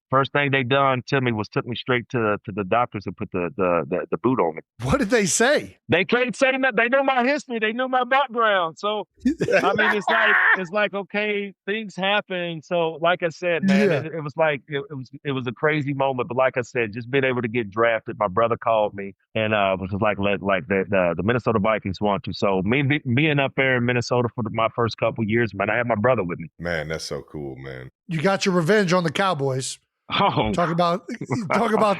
first thing they done to me was took me straight to the doctors and put the boot on me. What did they say? They can't say that. They knew my history. They knew my background. So, I mean, it's like, okay, things happen. So, like I said, man, it was like, it was a crazy moment. But like I said, just being able to get drafted, my brother called me and was just like the Minnesota Vikings want to. So me being up there in Minnesota for my first couple years, man, I had my brother with me. Man, that's so cool, man. You got your revenge on the Cowboys. Oh. Talk about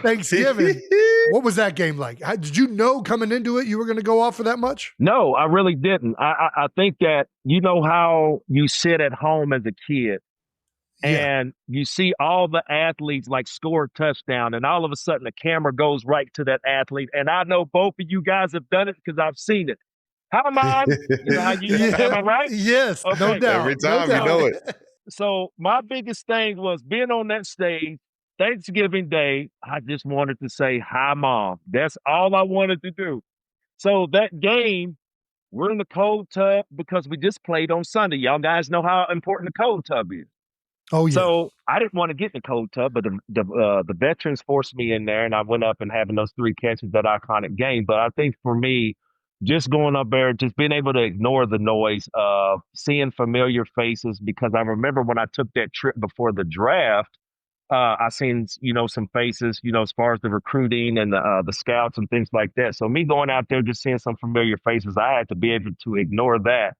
Thanksgiving. What was that game like? Did you know coming into it you were going to go off for that much? No, I really didn't. I think that how you sit at home as a kid and you see all the athletes like score a touchdown, and all of a sudden the camera goes right to that athlete. And I know both of you guys have done it because I've seen it. How am I? Am I right? Yes, okay. No doubt. Every time you know it. So my biggest thing was being on that stage, Thanksgiving Day. I just wanted to say, "Hi, Mom." That's all I wanted to do. So that game, we're in the cold tub because we just played on Sunday. Y'all guys know how important the cold tub is. Oh, yeah. So I didn't want to get in the cold tub, but the veterans forced me in there, and I went up and having those 3 catches, that iconic game. But I think for me, just going up there, just being able to ignore the noise of seeing familiar faces, because I remember when I took that trip before the draft, I seen, some faces, as far as the recruiting and the scouts and things like that. So me going out there, just seeing some familiar faces, I had to be able to ignore that,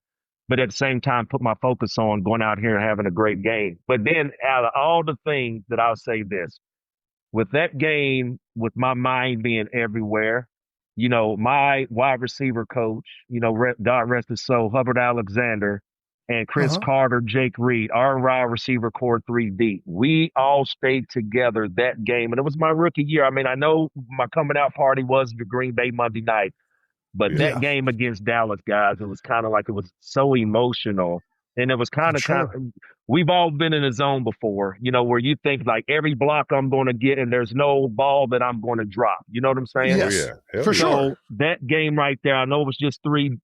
but at the same time, put my focus on going out here and having a great game. But then out of all the things that I'll say this, with that game, with my mind being everywhere, my wide receiver coach, God rest his soul, Hubbard Alexander, and Chris Carter, Jake Reed, our wide receiver core 3 deep. We all stayed together that game. And it was my rookie year. I mean, I know my coming out party was the Green Bay Monday night, but that game against Dallas, guys, it was kind of like it was so emotional. And it was kind of, we've all been in a zone before, where you think like every block I'm going to get and there's no ball that I'm going to drop. You know what I'm saying? Yes, for sure. So that game right there, I know it was just three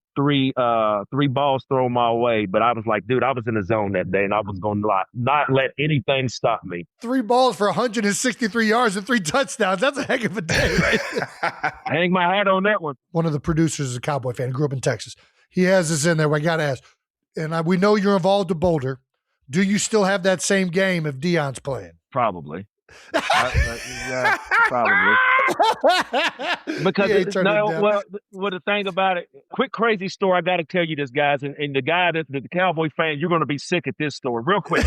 balls thrown my way, but I was like, dude, I was in the zone that day and I was going to not let anything stop me. 3 balls for 163 yards and 3 touchdowns. That's a heck of a day, right? I hang my hat on that one. One of the producers is a Cowboy fan, grew up in Texas. He has this in there. I got to ask, and we know you're involved with Boulder. Do you still have that same game if Deion's playing? Probably. Yeah, probably. Because the thing about it, quick crazy story. I got to tell you this, guys, and the guy the Cowboy fan, you're going to be sick at this story. Real quick.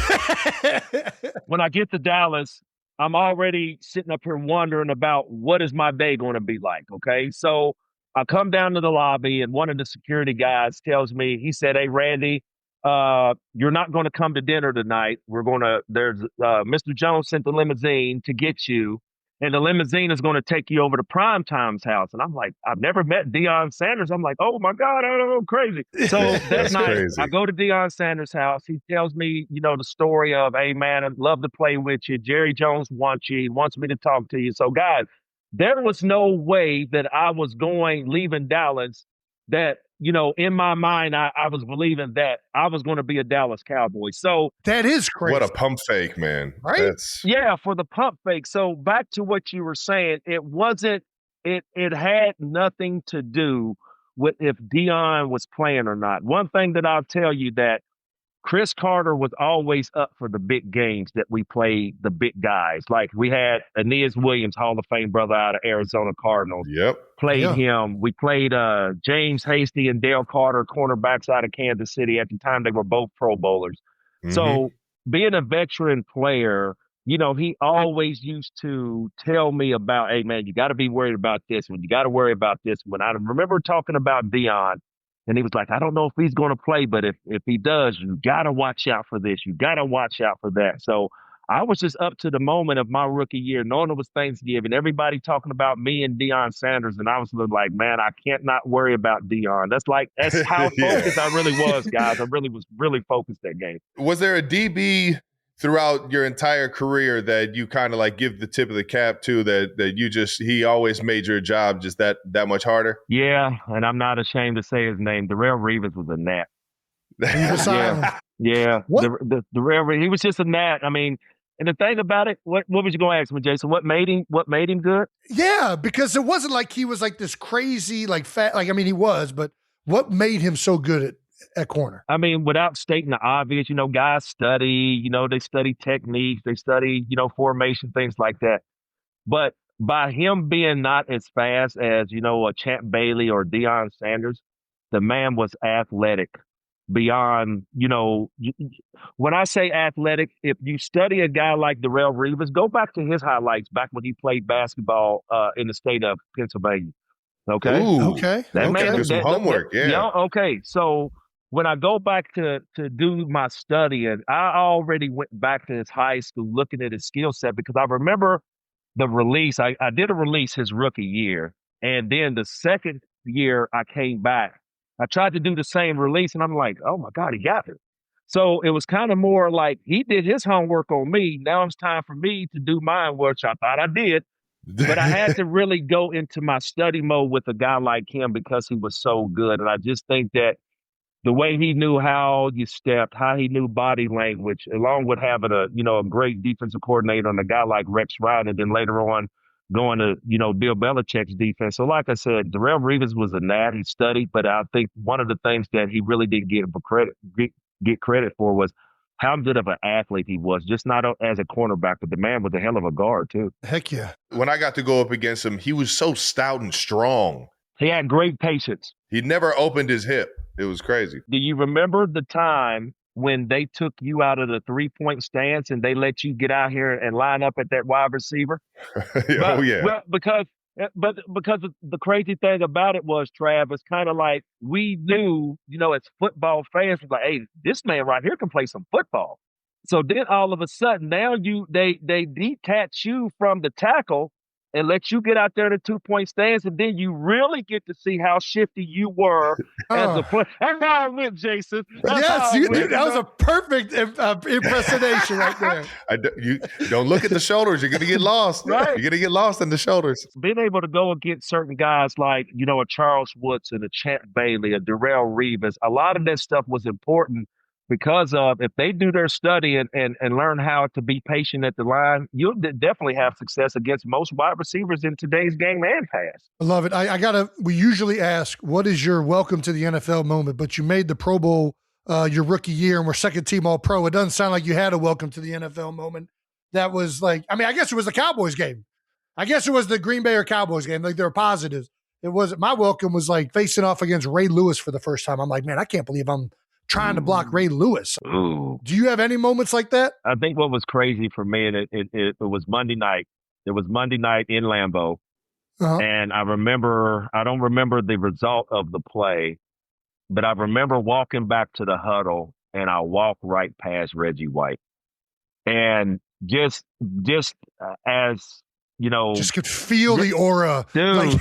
When I get to Dallas, I'm already sitting up here wondering about what is my day going to be like. Okay, so I come down to the lobby, and one of the security guys tells me, he said, "Hey, Randy, you're not going to come to dinner tonight. There's Mr. Jones sent the limousine to get you, and the limousine is going to take you over to Primetime's house." And I'm like, I've never met Deion Sanders. I'm like, oh my God, I'm crazy. So that night, crazy. I go to Deion Sanders' house. He tells me, the story of, "Hey man, I'd love to play with you. Jerry Jones wants you. He wants me to talk to you." So guys, there was no way that I was leaving Dallas that, in my mind, I was believing that I was going to be a Dallas Cowboy. So that is crazy. What a pump fake, man. Right? For the pump fake. So back to what you were saying, it had nothing to do with if Deion was playing or not. One thing that I'll tell you that Chris Carter was always up for the big games that we played, the big guys. Like we had Aeneas Williams, Hall of Fame brother out of Arizona Cardinals. Yep. Played him. We played James Hasty and Dale Carter, cornerbacks out of Kansas City. At the time, they were both Pro Bowlers. Mm-hmm. So being a veteran player, he always used to tell me about, "Hey, man, you got to be worried about this one. You got to worry about this one." I remember talking about Deion. And he was like, "I don't know if he's going to play, but if he does, you got to watch out for this. You got to watch out for that." So I was just up to the moment of my rookie year, knowing it was Thanksgiving, everybody talking about me and Deion Sanders. And I was like, man, I can't not worry about Deion. That's how focused I really was, guys. I really was focused that game. Was there a DB throughout your entire career that you kind of like give the tip of the cap to that he always made your job just that much harder? Yeah, and I'm not ashamed to say his name. Darrelle Revis was a gnat. Yeah. The Darrelle, he was just a gnat. I mean, and the thing about it, what was you going to ask me, Jason? What made him good? Yeah, because it wasn't like he was like this crazy, like fat, like, I mean, he was, but what made him so good at corner? I mean, without stating the obvious, guys study, they study techniques, they study, formation, things like that. But by him being not as fast as, a Champ Bailey or Deion Sanders, the man was athletic beyond, when I say athletic, if you study a guy like Darrelle Revis, go back to his highlights back when he played basketball in the state of Pennsylvania. Okay. Ooh, okay. Do some homework. Okay. So when I go back to do my study, and I already went back to his high school looking at his skill set, because I remember the release. I did a release his rookie year. And then the second year I came back, I tried to do the same release, and I'm like, oh my God, he got it. So it was kind of more like he did his homework on me. Now it's time for me to do mine, which I thought I did. But I had to really go into my study mode with a guy like him because he was so good. And I just think that the way he knew how you stepped, how he knew body language, along with having a great defensive coordinator and a guy like Rex Ryan, and then later on going to, Bill Belichick's defense. So like I said, Darrelle Revis was a gnat. He studied, but I think one of the things that he really didn't get credit for was how good of an athlete he was, just not as a cornerback, but the man was a hell of a guard too. Heck yeah. When I got to go up against him, he was so stout and strong. He had great patience. He never opened his hip. It was crazy. Do you remember the time when they took you out of the 3-point stance and they let you get out here and line up at that wide receiver? Oh, yeah. Well, because But because the crazy thing about it was, Trav, it's kind of like we knew, as football fans, like, hey, this man right here can play some football. So then all of a sudden, now they detach you from the tackle and let you get out there to 2-point stance, and then you really get to see how shifty you were as a player. That's how I went, Jason. That was a perfect impersonation right there. You don't look at the shoulders. You're going to get lost. Right. You're going to get lost in the shoulders. Being able to go against certain guys like, a Charles Woodson, a Champ Bailey, a Darrell Reeves, a lot of that stuff was important because of if they do their study and learn how to be patient at the line, you'll definitely have success against most wide receivers in today's game and pass. I love it. We usually ask, what is your welcome to the NFL moment? But you made the Pro Bowl your rookie year and we're second team all pro. It doesn't sound like you had a welcome to the NFL moment. That was like, I guess it was the Cowboys game. I guess it was the Green Bay or Cowboys game. Like, there were positives. It wasn't. My welcome was like facing off against Ray Lewis for the first time. I'm like, man, I can't believe I'm trying to block Ray Lewis. Ooh. Do you have any moments like that? I think what was crazy for me, and it was Monday night. It was Monday night in Lambeau. And I don't remember the result of the play, but I remember walking back to the huddle and I walked right past Reggie White. And just as, just could feel the aura. Dude. Like,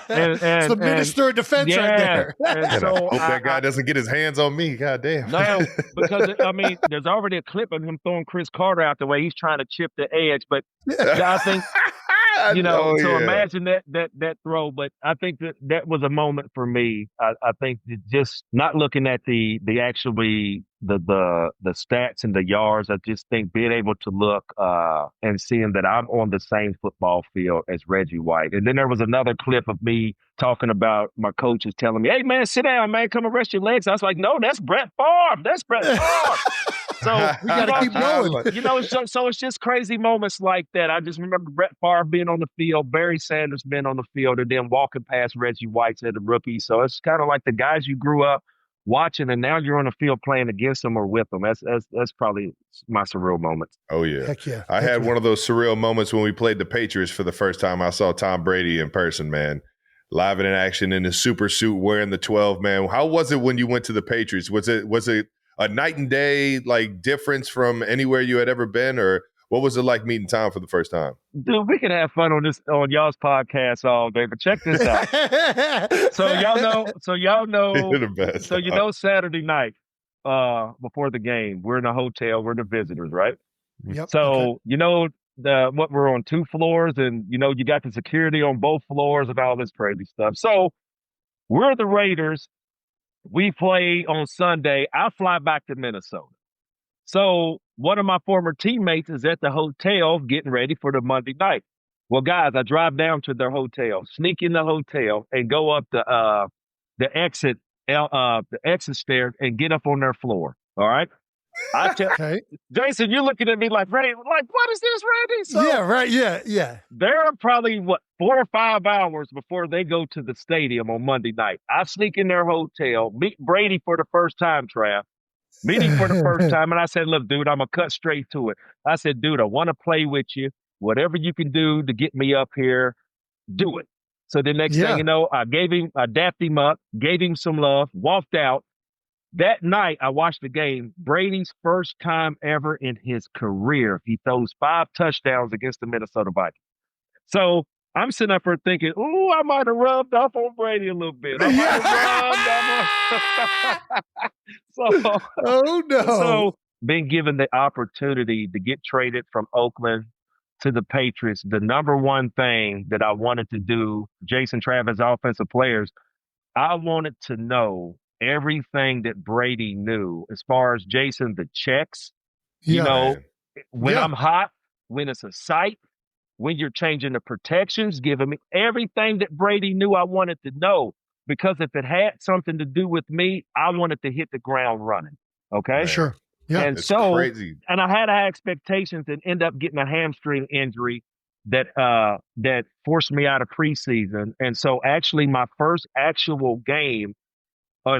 it's the minister of defense right there. And so hope that guy doesn't get his hands on me. God damn. No, because, there's already a clip of him throwing Chris Carter out the way. He's trying to chip the edge. But I think, imagine that throw. But I think that was a moment for me. I think just not looking at the actually the stats and the yards. I just think being able to look and seeing that I'm on the same football field as Reggie White. And then there was another clip of me talking about my coaches telling me, hey, man, sit down, man, come and rest your legs. I was like, no, that's Brett Favre. That's Brett Favre. So we got to keep going. So it's just crazy moments like that. I just remember Brett Favre being on the field, Barry Sanders being on the field, and then walking past Reggie White as a rookie. So it's kind of like the guys you grew up watching, and now you're on the field playing against them or with them. That's probably my surreal moments. Oh, yeah. Heck yeah. I had one of those surreal moments when we played the Patriots for the first time. I saw Tom Brady in person, man. Live in action in his super suit wearing the 12, man. How was it when you went to the Patriots? Was it a night and day like difference from anywhere you had ever been, or what was it like meeting Tom for the first time? Dude, we can have fun on y'all's podcast all day, but check this out. So y'all know You're the best. So Saturday night before the game, we're in a hotel, we're the visitors, right? Yep. So we're on 2 floors, and you got the security on both floors and all this crazy stuff. So we're the Raiders. We play on Sunday. I fly back to Minnesota. So one of my former teammates is at the hotel getting ready for the Monday night. Well, guys, I drive down to their hotel, sneak in the hotel, and go up the exit stairs and get up on their floor. All right. Okay. Jason, you're looking at me like, Ray, like, what is this, Randy? So yeah, right. Yeah. they're probably 4 or 5 hours before they go to the stadium on Monday night. I sneak in their hotel, meet Brady for the first time, Trav. Meeting for the first time. And I said, look, dude, I'm going to cut straight to it. I said, dude, I want to play with you. Whatever you can do to get me up here, do it. So the next thing you know, I dapped him up, gave him some love, walked out. That night, I watched the game. Brady's first time ever in his career. He throws 5 touchdowns against the Minnesota Vikings. So I'm sitting up here thinking, ooh, I might have rubbed off on Brady a little bit. Oh, no. So being given the opportunity to get traded from Oakland to the Patriots, the number one thing that I wanted to do, Jason Travis, offensive players, I wanted to know everything that Brady knew as far as Jason, the checks, when I'm hot, when it's a sight, when you're changing the protections, giving me everything that Brady knew I wanted to know, because if it had something to do with me, I wanted to hit the ground running. Okay. Sure. Yeah. And it's so, crazy. And I had high expectations and end up getting a hamstring injury that forced me out of preseason. And so actually my first actual game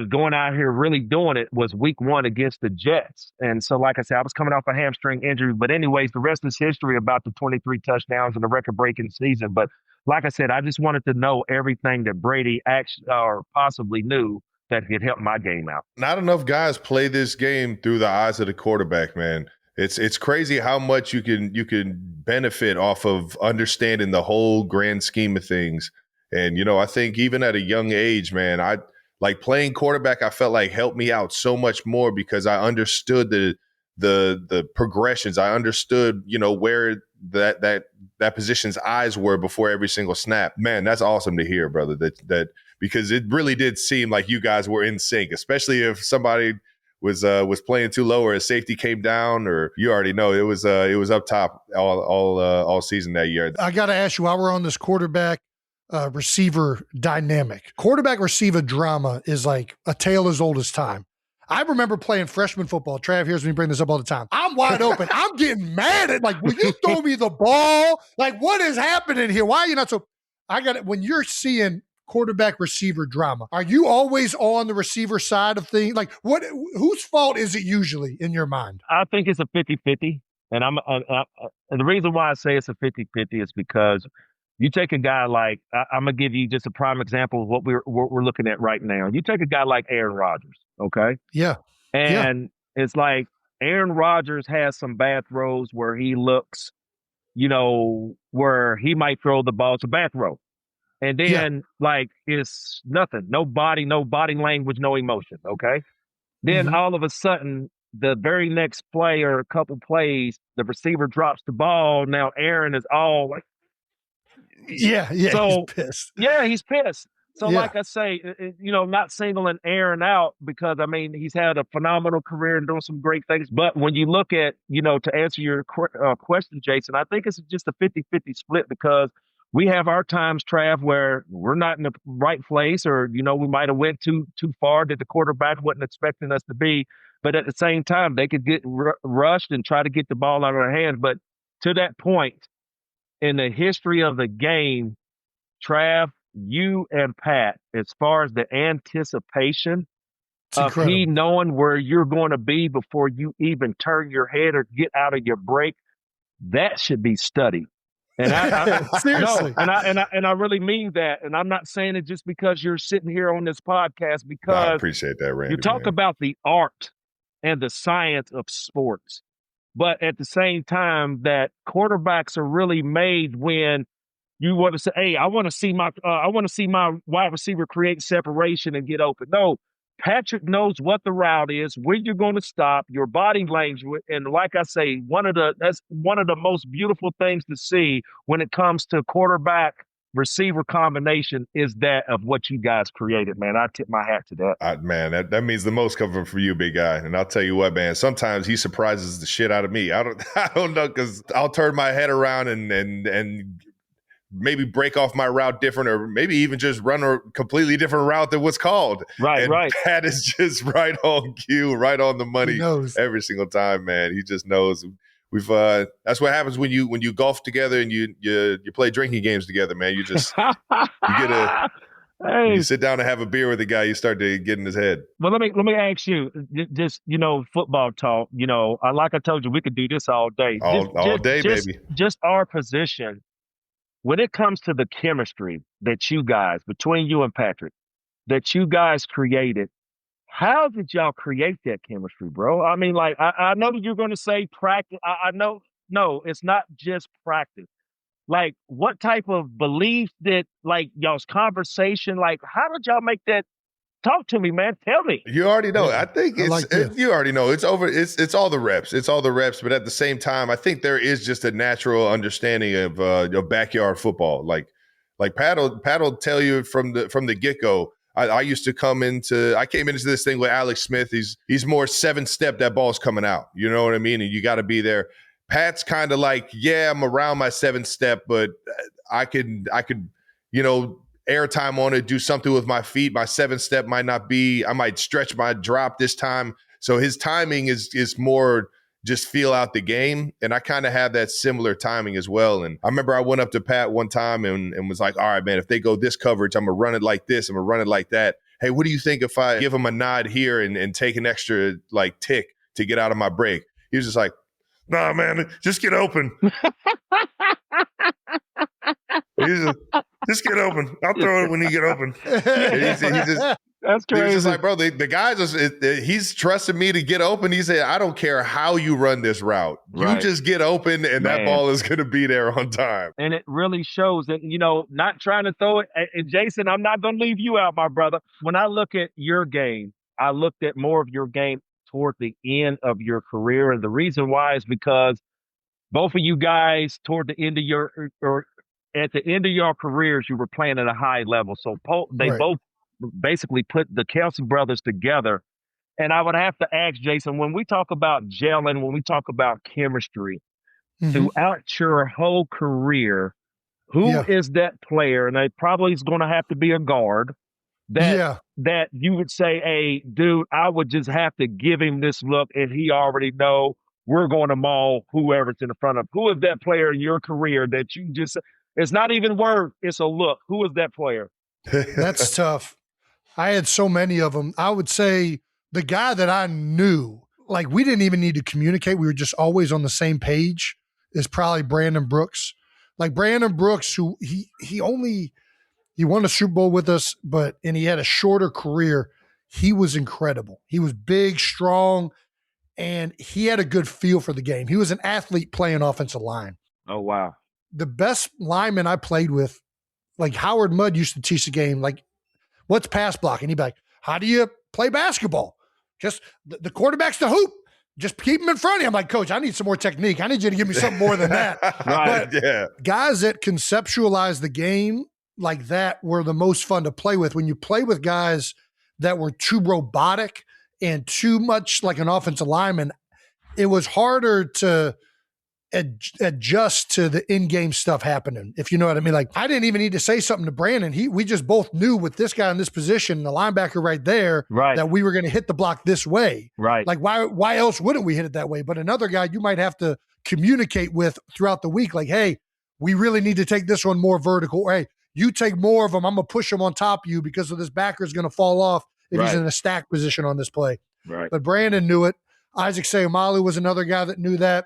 going out here really doing it was week 1 against the Jets. And so, like I said, I was coming off a hamstring injury. But anyways, the rest is history about the 23 touchdowns and the record-breaking season. But like I said, I just wanted to know everything that Brady actually or possibly knew that could help my game out. Not enough guys play this game through the eyes of the quarterback, man. It's crazy how much you can benefit off of understanding the whole grand scheme of things. And, I think even at a young age, man, I like playing quarterback, I felt like helped me out so much more because I understood the progressions. I understood, where that position's eyes were before every single snap. Man, that's awesome to hear, brother, that because it really did seem like you guys were in sync, especially if somebody was playing too low or a safety came down, or you already know it was up top all season that year. I got to ask you, while we're on this quarterback receiver dynamic, quarterback receiver drama is like a tale as old as time. I remember playing freshman football. Trav hears me bring this up all the time. I'm wide open. I'm getting mad at, like, will you throw me the ball? Like, what is happening here? Why are you not so? I got it. When you're seeing quarterback receiver drama, are you always on the receiver side of things? Like, whose fault is it usually in your mind? I think it's a 50-50. And and the reason why I say it's a 50-50 is because you take a guy like, I'm going to give you just a prime example of what we're looking at right now. You take a guy like Aaron Rodgers, okay? Yeah. And it's like Aaron Rodgers has some bad throws where he looks, where he might throw the ball to bad throw. And then, like, it's nothing. No body language, no emotion, okay? Then all of a sudden, the very next play or a couple plays, the receiver drops the ball. Now Aaron is all like, so, he's pissed. Yeah, he's pissed. So like I say, not singling Aaron out because, I mean, he's had a phenomenal career and doing some great things. But when you look at, to answer your question, Jason, I think it's just a 50-50 split because we have our times, Trav, where we're not in the right place or, we might have went too far that the quarterback wasn't expecting us to be. But at the same time, they could get rushed and try to get the ball out of their hands. But to that point, in the history of the game, Trav, you and Pat, as far as the anticipation of he knowing where you're going to be before you even turn your head or get out of your break, that should be studied. And I seriously, no, and I really mean that. And I'm not saying it just because you're sitting here on this podcast, because I appreciate that, Randy. You talk about the art and the science of sports, but at the same time, that quarterbacks are really made when you want to say, "Hey, I want to see my wide receiver create separation and get open." No, Patrick knows what the route is, where you're going to stop, your body language, and like I say, that's one of the most beautiful things to see when it comes to quarterback receiver combination is that of what you guys created, man. I tip my hat to that. Man, that means the most coming from you, big guy. And I'll tell you what, man, sometimes he surprises the shit out of me. I don't know, because I'll turn my head around and maybe break off my route different, or maybe even just run a completely different route than what's called. Right. Pat is just right on cue, right on the money every single time, man. He just knows. That's what happens when you golf together and you play drinking games together, man. You just you sit down and have a beer with the guy, you start to get in his head. Well, let me ask you, just football talk. Like I told you, we could do this all day. All day, baby. Just our position. When it comes to the chemistry that you guys, between you and Patrick, that you guys created, how did y'all create that chemistry, bro? I mean, like, I know you're going to say practice. I know, no, it's not just practice. Like, what type of belief that, like, y'all's conversation, like, how did y'all make that? Talk to me, man. Tell me. You already know. I think you already know. It's over. It's all the reps. It's all the reps. But at the same time, I think there is just a natural understanding of your backyard football. Like Pat'll tell you from the get go. I came into this thing with Alex Smith. He's more 7-step. That ball's coming out. You know what I mean? And you got to be there. Pat's kind of like, yeah, I'm around my 7-step, but I could airtime on it, do something with my feet. My 7-step might not be, I might stretch my drop this time. So his timing is more just feel out the game. And I kind of have that similar timing as well. And I remember I went up to Pat one time and was like, all right, man, if they go this coverage, I'm going to run it like this. I'm going to run it like that. hey, what do you think if I give him a nod here and take an extra like tick to get out of my break? He was just like, nah, man, just get open. Just get open. I'll throw it when you get open. That's crazy. He was just like, bro, the guy he's trusting me to get open. He said, I don't care how you run this route. Right. You just get open and that ball is going to be there on time. And it really shows that, not trying to throw it. And Jason, I'm not going to leave you out, my brother. When I look at your game, I looked at more of your game toward the end of your career. And the reason why is because both of you guys toward the end of at the end of your careers, you were playing at a high level. So they both basically put the Kelsey brothers together. And I would have to ask Jason, when we talk about gelling, when we talk about chemistry, throughout your whole career, who is that player? And it probably is going to have to be a guard that you would say, hey, dude, I would just have to give him this look and he already know we're going to maul whoever's in the front of. Who is that player in your career that you just, it's not even word, it's a look. Who is that player? That's tough. I had so many of them. I would say the guy that I knew, like we didn't even need to communicate. We were just always on the same page, is probably Brandon Brooks. Like Brandon Brooks, who he won a Super Bowl with us, and he had a shorter career. He was incredible. He was big, strong, and he had a good feel for the game. He was an athlete playing offensive line. Oh, wow. The best lineman I played with, like Howard Mudd used to teach the game, like, what's pass blocking? He'd be like, how do you play basketball? Just the quarterback's the hoop. Just keep him in front of you. I'm like, Coach, I need some more technique. I need you to give me something more than that. Guys that conceptualize the game like that were the most fun to play with. When you play with guys that were too robotic and too much like an offensive lineman, it was harder to adjust to the in-game stuff happening, if you know what I mean. Like, I didn't even need to say something to Brandon. We just both knew with this guy in this position, the linebacker right there, that we were going to hit the block this way. Right. Like, why else wouldn't we hit it that way? But another guy you might have to communicate with throughout the week, like, hey, we really need to take this one more vertical. Or, hey, you take more of them. I'm going to push them on top of you because of this backer is going to fall off if he's in a stack position on this play. Right. But Brandon knew it. Isaac Sayamalu was another guy that knew that.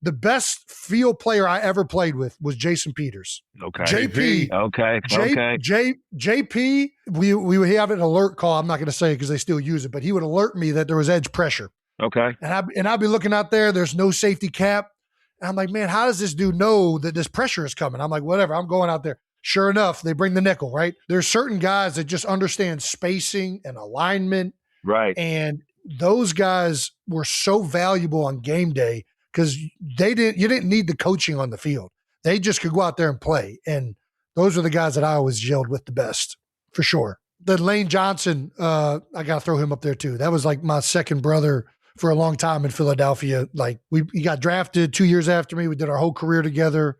The best field player I ever played with was Jason Peters. Okay. JP. Okay. JP, we would have an alert call. I'm not going to say it because they still use it, but he would alert me that there was edge pressure. Okay. And I'd be looking out there. There's no safety cap. And I'm like, man, how does this dude know that this pressure is coming? I'm like, whatever. I'm going out there. Sure enough, they bring the nickel, right? There's certain guys that just understand spacing and alignment. Right. And those guys were so valuable on game day because you didn't need the coaching on the field. They just could go out there and play. And those are the guys that I always gelled with the best, for sure. The Lane Johnson, I got to throw him up there too. That was like my second brother for a long time in Philadelphia. Like he got drafted 2 years after me. We did our whole career together,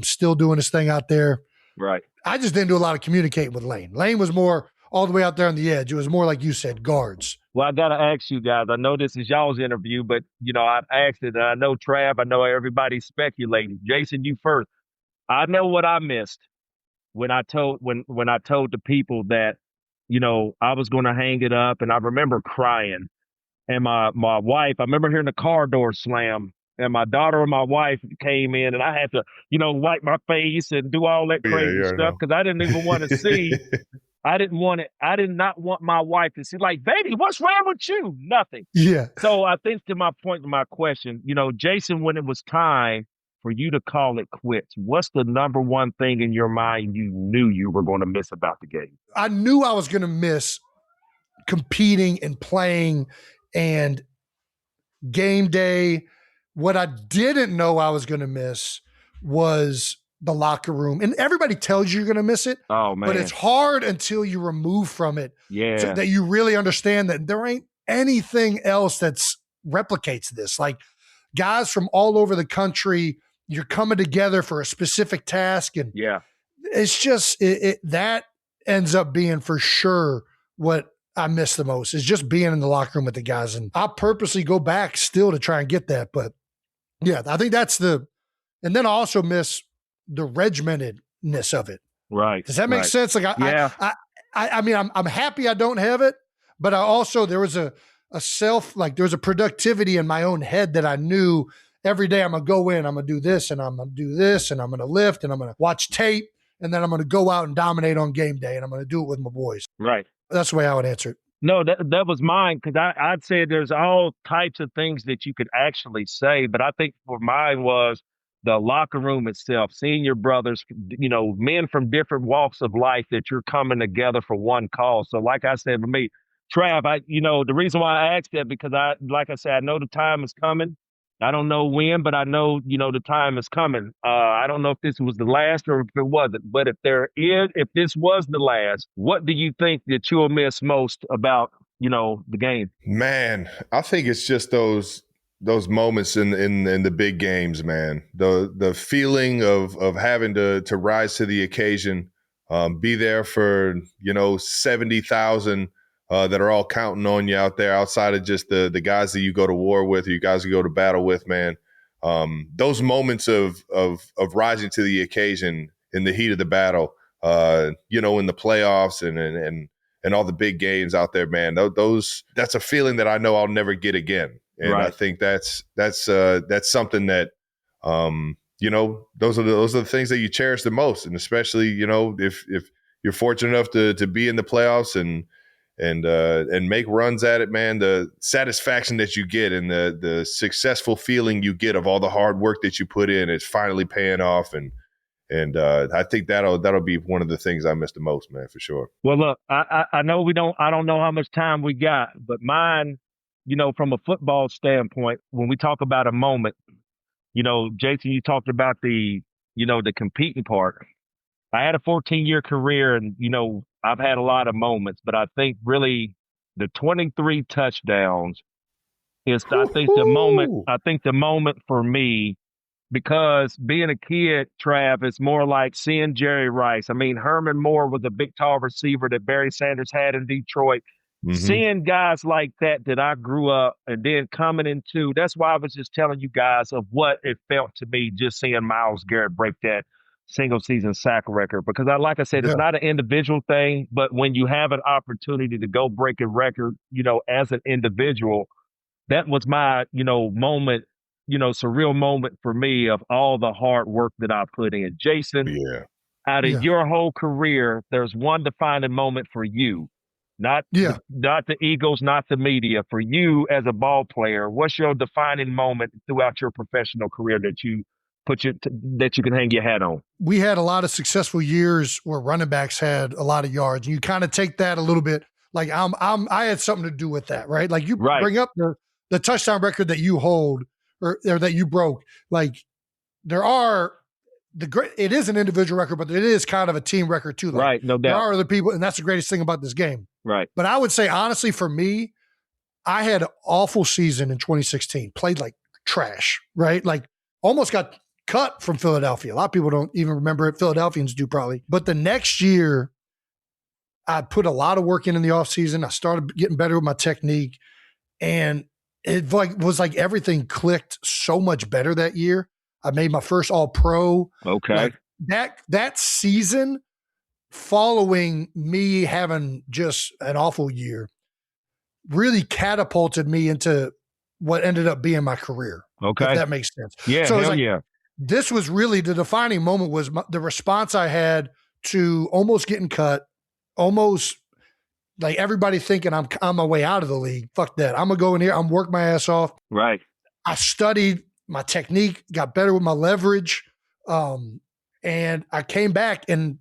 still doing his thing out there. Right. I just didn't do a lot of communicating with Lane. Lane was more all the way out there on the edge. It was more like you said, guards. Well, I got to ask you guys, I know this is y'all's interview, but, I've asked it, and I know Trav, I know everybody's speculating. Jason, you first. I know what I missed when I told the people that, I was going to hang it up, and I remember crying. And my wife, I remember hearing the car door slam, and my daughter and my wife came in, and I had to, wipe my face and do all that crazy stuff because I didn't even want to see. I did not want my wife to see, like, baby, what's wrong with you? Nothing. Yeah. So I think to my point, to my question, Jason, when it was time for you to call it quits, what's the number one thing in your mind you knew you were going to miss about the game? I knew I was going to miss competing and playing and game day. What I didn't know I was going to miss was the locker room. And everybody tells you you're going to miss it. Oh, man. But it's hard until you remove from it so that you really understand that there ain't anything else that's replicates this. Like guys from all over the country, you're coming together for a specific task. And it's just, that ends up being for sure what I miss the most is just being in the locker room with the guys. And I'll purposely go back still to try and get that. But yeah, I think that's and then I also miss the regimentedness of it. Right. Does that make sense? Like I mean, I'm happy I don't have it, but I also, there was a productivity in my own head that I knew every day I'm going to go in, I'm going to do this, and I'm going to do this, and I'm going to lift, and I'm going to watch tape, and then I'm going to go out and dominate on game day, and I'm going to do it with my boys. Right. That's the way I would answer it. No, that was mine, because I'd say there's all types of things that you could actually say, but I think for mine was the locker room itself, seeing your brothers, men from different walks of life that you're coming together for one cause. So like I said, for me, Trav, the reason why I asked that, because like I said, I know the time is coming. I don't know when, but I know, the time is coming. I don't know if this was the last or if it wasn't, but if this was the last, what do you think that you'll miss most about, the game? Man, I think it's just those moments in the big games, man. The feeling of having to rise to the occasion, be there for 70,000 that are all counting on you out there, outside of just the guys that you go to war with, or you guys you go to battle with, man. Those moments of rising to the occasion in the heat of the battle, in the playoffs and all the big games out there, man. That's a feeling that I know I'll never get again. And right. I think that's something that, those are the things that you cherish the most. And especially, if you're fortunate enough to be in the playoffs and make runs at it, man, the satisfaction that you get and the successful feeling you get of all the hard work that you put in, it's finally paying off. And I think that'll be one of the things I miss the most, man, for sure. Well, look, I know I don't know how much time we got, but mine, from a football standpoint, when we talk about a moment, Jason, you talked about the competing part. I had a 14-year career, and, I've had a lot of moments, but I think really the 23 touchdowns is, I think the moment for me, because being a kid, Trav, is more like seeing Jerry Rice. I mean, Herman Moore was a big, tall receiver that Barry Sanders had in Detroit. Mm-hmm. Seeing guys like that I grew up, and then coming into, that's why I was just telling you guys of what it felt to me just seeing Myles Garrett break that single season sack record. Because like I said, it's not an individual thing, but when you have an opportunity to go break a record, as an individual, that was my, moment, surreal moment for me of all the hard work that I put in. Jason, out of your whole career, there's one defining moment for you. Not the Eagles, not the media. For you as a ball player, what's your defining moment throughout your professional career that you that you can hang your hat on? We had a lot of successful years where running backs had a lot of yards. You kind of take that a little bit like I had something to do with that, right? Like you bring up the touchdown record that you hold or that you broke. Like it is an individual record, but it is kind of a team record too. Like, right, no doubt. There are other people, and that's the greatest thing about this game. Right. But I would say, honestly, for me, I had an awful season in 2016, played like trash, right? Like almost got cut from Philadelphia. A lot of people don't even remember it. Philadelphians do probably. But the next year, I put a lot of work in the offseason. I started getting better with my technique, and it was like everything clicked so much better that year. I made my first All-Pro. Okay. Like that season following me having just an awful year really catapulted me into what ended up being my career. Okay. If that makes sense. Yeah, so hell this was really the defining moment, was the response I had to almost getting cut, almost like everybody thinking I'm on my way out of the league. Fuck that. I'm going to go in here. I'm work my ass off. Right. I studied my technique, got better with my leverage. And I came back, and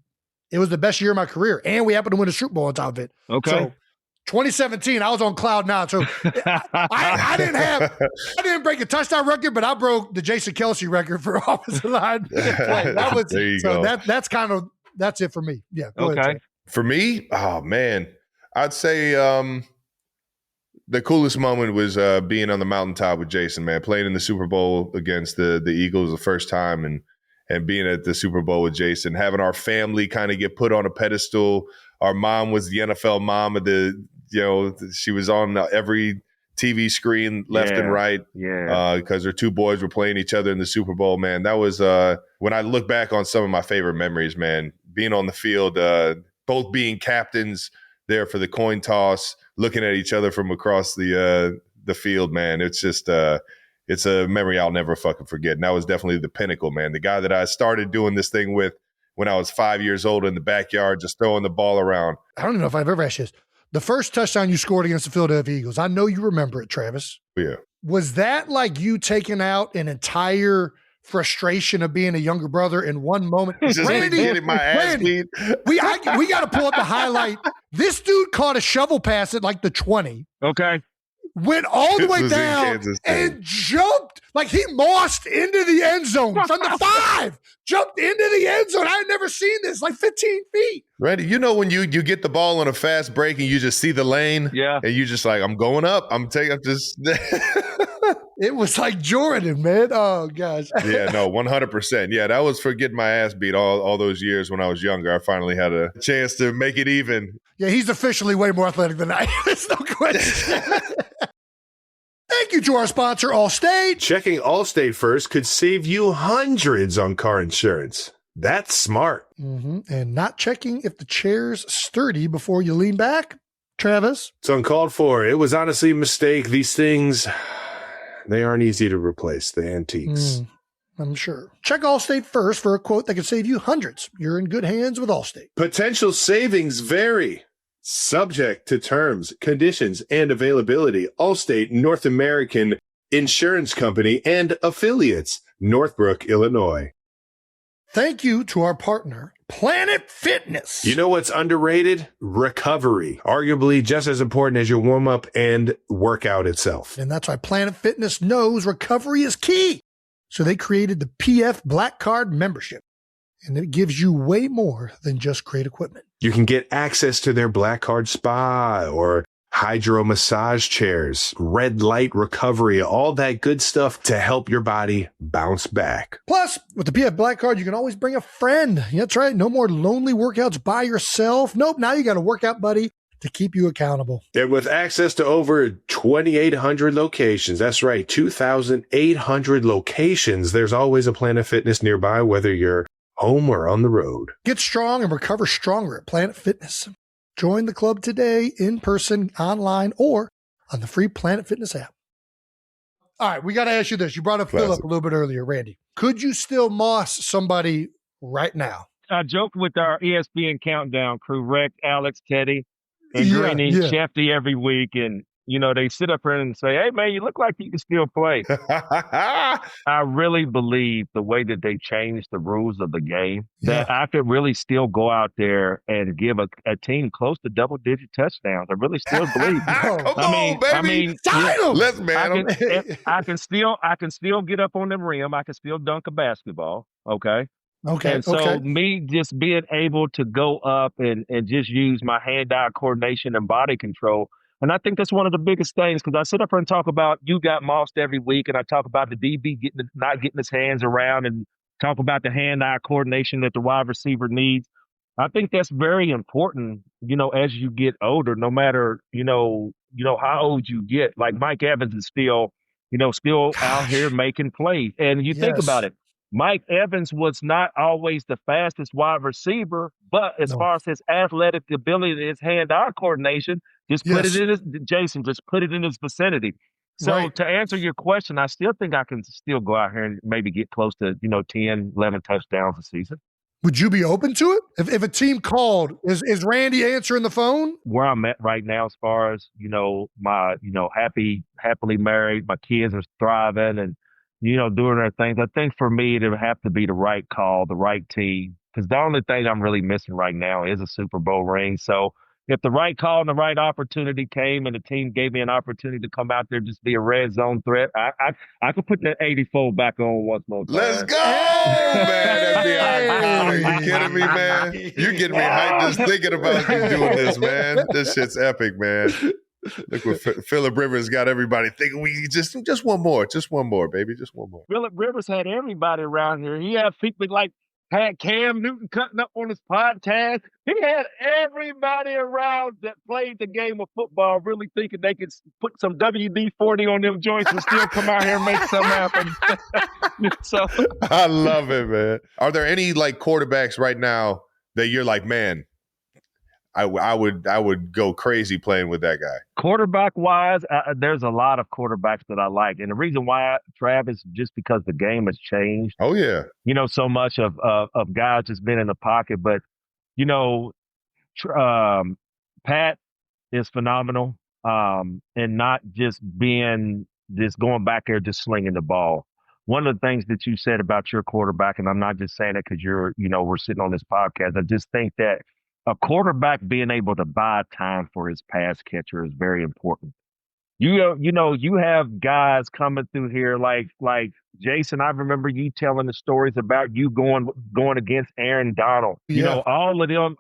it was the best year of my career. And we happened to win a Super Bowl on top of it. Okay. So 2017, I was on cloud nine. So I didn't break a touchdown record, but I broke the Jason Kelce record for offensive line play. That was there you go. That's it for me. Yeah. Okay. Ahead, for me, oh man, I'd say the coolest moment was being on the mountaintop with Jason, man, playing in the Super Bowl against the Eagles the first time, and being at the Super Bowl with Jason, having our family kind of get put on a pedestal. Our mom was the NFL mom of she was on every TV screen left and right. Yeah. Because her two boys were playing each other in the Super Bowl, man. That was when I look back on some of my favorite memories, man, being on the field, both being captains there for the coin toss, looking at each other from across the field, man. It's just it's a memory I'll never fucking forget. And that was definitely the pinnacle, man. The guy that I started doing this thing with when I was 5 years old in the backyard, just throwing the ball around. I don't even know if I've ever asked you this. The first touchdown you scored against the Philadelphia Eagles, I know you remember it, Travis. Yeah. Was that like you taking out an entire frustration of being a younger brother in one moment? Just getting my ass beat. We got to pull up the highlight. This dude caught a shovel pass at like the 20. Okay. Went all the way down and jumped like he mossed into the end zone from the 5. Jumped into the end zone. I had never seen this, like 15 feet. Randy, you know when you get the ball on a fast break and you just see the lane? Yeah. And you just like, I'm going up. I'm just. It was like Jordan, man. Oh, gosh. Yeah, no, 100%. Yeah, that was for getting my ass beat all those years when I was younger. I finally had a chance to make it even. Yeah, he's officially way more athletic than I am. There's no question. Thank you to our sponsor, Allstate. Checking Allstate first could save you hundreds on car insurance. That's smart. Mm-hmm. And not checking if the chair's sturdy before you lean back, Travis. It's uncalled for. It was honestly a mistake. These things, they aren't easy to replace, the antiques. I'm sure. Check Allstate first for a quote that could save you hundreds. You're in good hands with Allstate. Potential savings vary. Subject to terms, conditions, and availability. Allstate North American Insurance Company and affiliates, Northbrook, Illinois. Thank you to our partner, Planet Fitness. You know what's underrated? Recovery. Arguably just as important as your warm-up and workout itself. And that's why Planet Fitness knows recovery is key. So they created the PF Black Card membership. And it gives you way more than just great equipment. You can get access to their Black Card spa or hydro massage chairs, red light recovery, all that good stuff to help your body bounce back. Plus, with the PF Black Card, you can always bring a friend. That's right. No more lonely workouts by yourself. Nope. Now you got a workout buddy to keep you accountable. And with access to over 2,800 locations, that's right, 2,800 locations, there's always a Planet Fitness nearby, whether you're home or on the road. Get strong and recover stronger at Planet Fitness. Join the club today, in person, online, or on the free Planet Fitness app. All right, we got to ask you this. You brought up Philip a little bit earlier, Randy. Could you still moss somebody right now? I joked with our ESPN Countdown crew, Rex, Alex, Teddy, and Greeny, Shefty every week, and they sit up here and say, hey, man, you look like you can still play. I really believe the way that they changed the rules of the game, that I could really still go out there and give a team close to double-digit touchdowns. I really still believe. Let's man I can still get up on the rim. I can still dunk a basketball. Okay. Okay. And so me just being able to go up and just use my hand-eye coordination and body control. And I think that's one of the biggest things, because I sit up here and talk about you got mossed every week, and I talk about the DB not getting his hands around, and talk about the hand-eye coordination that the wide receiver needs. I think that's very important, as you get older, no matter, how old you get. Like Mike Evans is still out here making plays. And you think about it, Mike Evans was not always the fastest wide receiver, but as far as his athletic ability, his hand-eye coordination, just put it in his vicinity. So to answer your question, I still think I can still go out here and maybe get close to, 10, 11 touchdowns a season. Would you be open to it? If a team called, is Randy answering the phone? Where I'm at right now, as far as, my, happily married, my kids are thriving and, doing their things. I think for me, it would have to be the right call, the right team. Because the only thing I'm really missing right now is a Super Bowl ring. So if the right call and the right opportunity came and the team gave me an opportunity to come out there and just be a red zone threat, I could put that 84 back on once more time. Let's go, man. Are you kidding me, man? You're getting me hyped just thinking about you doing this, man. This shit's epic, man. Look what Phillip Rivers got everybody thinking. We just one more, baby, just one more. Phillip Rivers had everybody around here. He had people like had Cam Newton cutting up on his podcast. He had everybody around that played the game of football really thinking they could put some WD-40 on them joints and still come out here and make something happen. So I love it, man. Are there any quarterbacks right now that you're like, man, I would go crazy playing with that guy. Quarterback wise, there's a lot of quarterbacks that I like, and the reason why, Travis, just because the game has changed. Oh yeah, So much of guys just been in the pocket, but you know, Pat is phenomenal, and not just going back there just slinging the ball. One of the things that you said about your quarterback, and I'm not just saying it because we're sitting on this podcast. I just think that a quarterback being able to buy time for his pass catcher is very important. You have guys coming through here like Jason. I remember you telling the stories about you going against Aaron Donald. Yeah. All of them.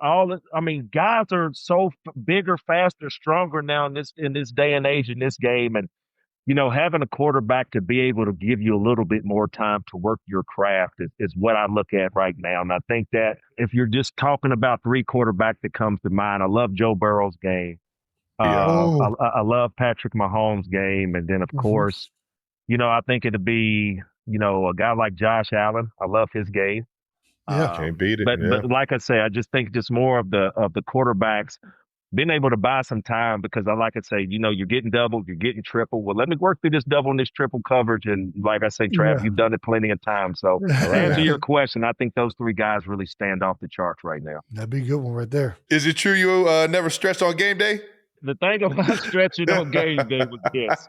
Guys are so bigger, faster, stronger now in this day and age in this game, and having a quarterback to be able to give you a little bit more time to work your craft is what I look at right now. And I think that if you're just talking about three quarterbacks that comes to mind, I love Joe Burrow's game. I love Patrick Mahomes' game. And then, of course, I think it'd be, a guy like Josh Allen. I love his game. Yeah. Can't beat it. But like I say, I just think just more of the quarterbacks being able to buy some time, because like I say, you're getting double, you're getting triple. Well, let me work through this double and this triple coverage. And like I say, Trav, you've done it plenty of times. So to answer your question, I think those three guys really stand off the charts right now. That'd be a good one right there. Is it true you never stretched on game day? The thing about stretching on game day was this.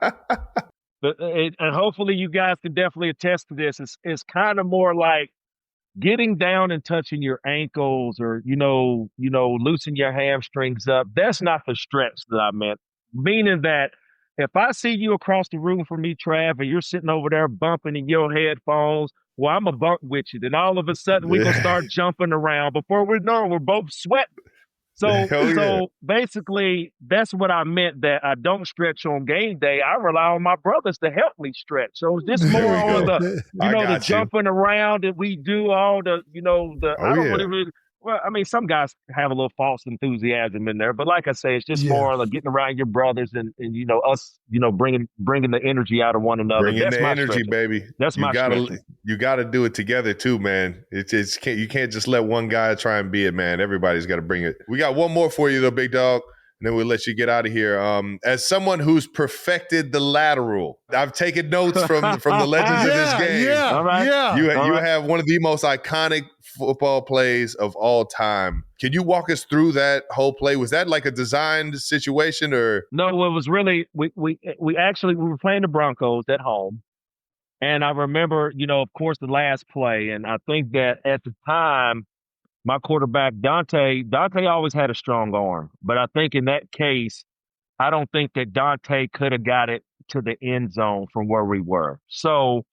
And hopefully you guys can definitely attest to this. It's kind of more like getting down and touching your ankles or, loosen your hamstrings up. That's not the stretch that I meant. Meaning that if I see you across the room from me, Trav, and you're sitting over there bumping in your headphones, well, I'm a bump with you. Then all of a sudden we're going to start jumping around. Before we know it, we're both sweating. So basically, that's what I meant, that I don't stretch on game day. I rely on my brothers to help me stretch. So it's just more on the jumping around that we do, all the, some guys have a little false enthusiasm in there. But like I say, it's just more like getting around your brothers and us, bringing the energy out of one another. Bringing the energy, baby. That's my stretching. You got to do it together too, man. You can't just let one guy try and be it, man. Everybody's got to bring it. We got one more for you, though, big dog. And then we'll let you get out of here. As someone who's perfected the lateral, I've taken notes from the legends of this game. Yeah, all right. Yeah. You have one of the most iconic football plays of all time. Can you walk us through that whole play? Was that like a designed situation or? No, it was really, we were playing the Broncos at home. And I remember, of course, the last play. And I think that at the time, my quarterback, Dante always had a strong arm. But I think in that case, I don't think that Dante could have got it to the end zone from where we were. So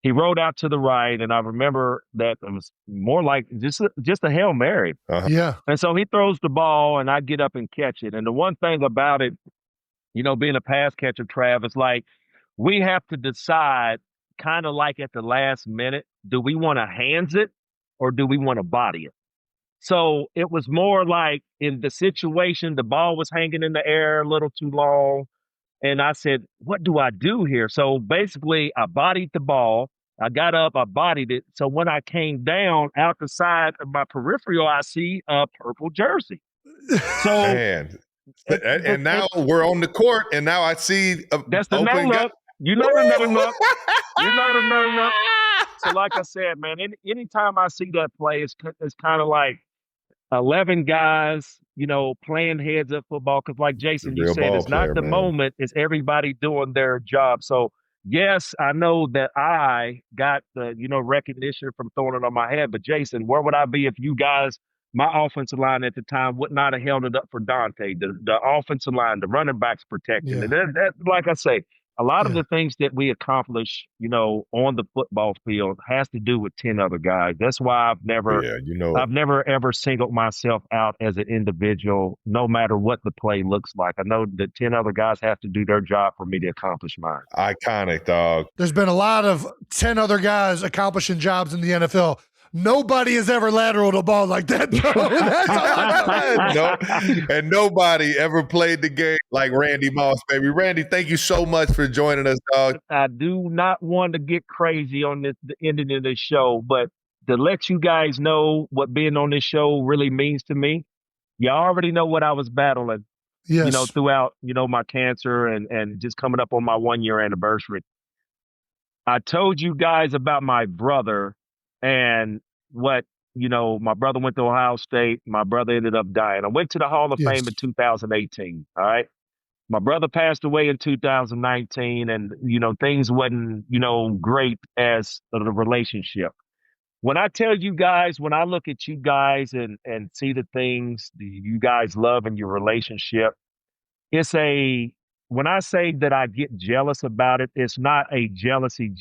he rolled out to the right, and I remember that it was more like just a Hail Mary. Uh-huh. Yeah. And so he throws the ball, and I get up and catch it. And the one thing about it, being a pass catcher, Trav, is like we have to decide kind of like at the last minute, do we want to hands it or do we want to body it? So it was more like in the situation, the ball was hanging in the air a little too long. And I said, what do I do here? So basically, I bodied the ball. I got up, I bodied it. So when I came down out the side of my peripheral, I see a purple jersey. So man. And now we're on the court, and now I see that's the no look. You know the no look. You know the no look. So like I said, man, anytime I see that play, it's kind of like 11 guys, playing heads up football. Because like Jason, you said, it's not the moment. It's everybody doing their job. So yes, I know that I got the, recognition from throwing it on my head. But Jason, where would I be if you guys, my offensive line at the time, would not have held it up for Dante? The offensive line, the running backs protecting. Yeah. And that, like I say, a lot of the things that we accomplish, on the football field has to do with 10 other guys. That's why I've never ever singled myself out as an individual, no matter what the play looks like. I know that 10 other guys have to do their job for me to accomplish mine. Iconic, dog. There's been a lot of 10 other guys accomplishing jobs in the NFL. Nobody has ever lateraled a ball like that, bro. That's all I know. And nobody ever played the game like Randy Moss, baby. Randy, thank you so much for joining us, dog. I do not want to get crazy on the ending of this show, but to let you guys know what being on this show really means to me, You already know what I was battling, Yes. throughout, my cancer and just coming up on my 1-year anniversary. I told you guys about my brother and what, my brother went to Ohio State. My brother ended up dying. I went to the Hall of Fame in 2018. All right. My brother passed away in 2019 and, things wasn't, great as the relationship. When I tell you guys, when I look at you guys and see the things you guys love in your relationship, when I say that I get jealous about it, it's not a jealousy.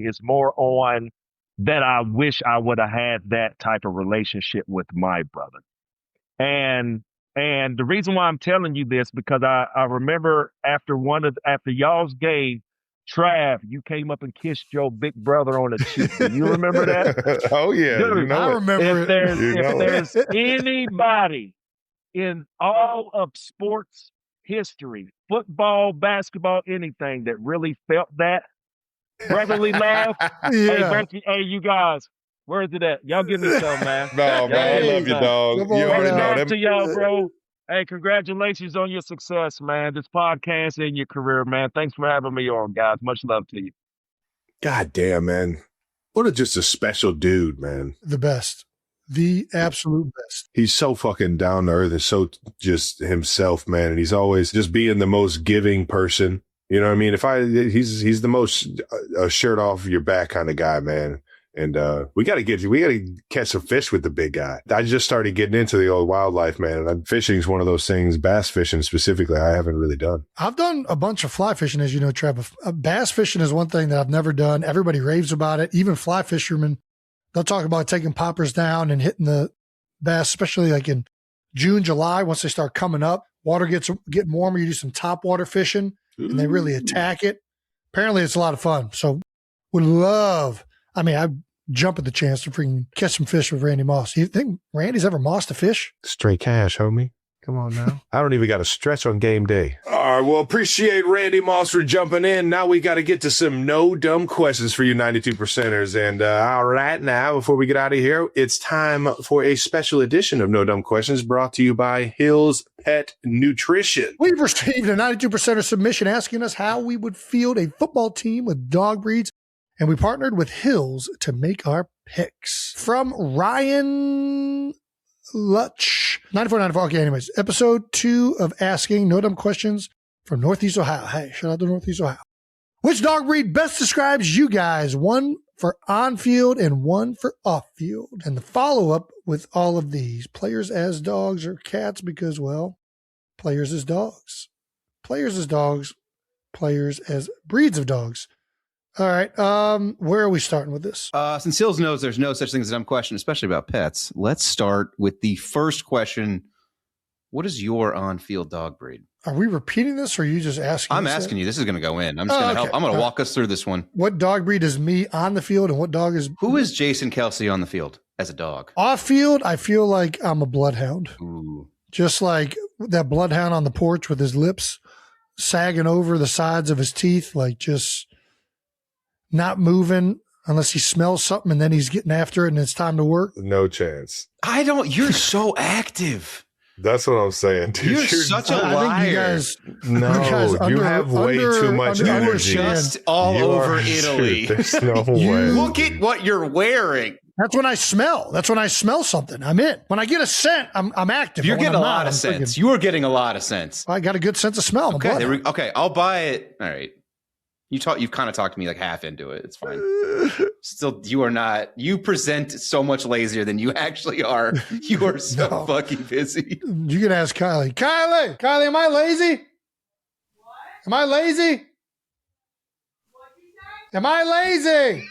It's more on that I wish I would have had that type of relationship with my brother. And the reason why I'm telling you this, because I remember after y'all's game, Trav, you came up and kissed your big brother on the cheek. Do you remember that? Oh yeah, Dude, I remember if there's anybody in all of sports history, football, basketball, anything that really felt that brotherly love, hey, you guys, where's it at? Y'all give me some, man. No, man, I love you, dog. You already know Shout out that. to y'all, bro. Hey, congratulations on your success, man. This podcast and your career, man. Thanks for having me on, guys. Much love to you. God damn, man. Just a special dude, man. The best. The absolute best. He's so fucking down to earth and so just himself, man. And he's always just being the most giving person. You know what I mean? He's the most shirt off your back kind of guy, man. And we got to catch some fish with the big guy. I just started getting into the old wildlife, man. And fishing is one of those things, bass fishing specifically, I haven't really done. I've done a bunch of fly fishing, as you know, Trev. Bass fishing is one thing that I've never done. Everybody raves about it. Even fly fishermen, they'll talk about taking poppers down and hitting the bass, especially like in June, July, once they start coming up. Water getting warmer, you do some top water fishing, and they really attack it. Apparently, it's a lot of fun. So would love, I jump at the chance to freaking catch some fish with Randy Moss. You think Randy's ever mossed a fish? Straight cash, homie. Come on now. I don't even got to stretch on game day. All right. Well, appreciate Randy Moss for jumping in. Now we got to get to some no dumb questions for you 92%ers. And all right, now, before we get out of here, it's time for a special edition of No Dumb Questions brought to you by Hill's Pet Nutrition. We've received a 92%er submission asking us how we would field a football team with dog breeds. And we partnered with Hills to make our picks. From Ryan Lutch, 9494. Okay, anyways, episode 2 of Asking No Dumb Questions from Northeast Ohio. Hey, shout out to Northeast Ohio. Which dog breed best describes you guys? One for on-field and one for off-field. And the follow-up with all of these. Players as dogs or cats because, well, players as dogs. Players as dogs. Players as breeds of dogs. All right. Where are we starting with this? Since Hills knows there's no such thing as a dumb question, especially about pets, let's start with the first question. What is your on-field dog breed? Are we repeating this or are you just asking? I'm asking you. This is going to go in. I'm just going to help. I'm going to walk us through this one. What dog breed is me on the field and what dog is... Who is Jason Kelsey on the field as a dog? Off field, I feel like I'm a bloodhound. Ooh. Just like that bloodhound on the porch with his lips sagging over the sides of his teeth, like just... not moving unless he smells something and then he's getting after it and it's time to work. No chance. You're so active. That's what I'm saying, dude. You're such a liar. I think you have way too much energy. Just all over Italy. There's no way. Look at what you're wearing. That's when I smell. That's when I smell something. I'm in. When I get a scent, I'm active. You're getting a lot of sense. You are getting a lot of sense. I got a good sense of smell. Okay, I'll buy it. All right. You've kind of talked to me like half into it. It's fine. Still, you are not. You present so much lazier than you actually are. You are so fucking busy. You can ask Kylie. Kylie, am I lazy? What? Am I lazy? Am I lazy?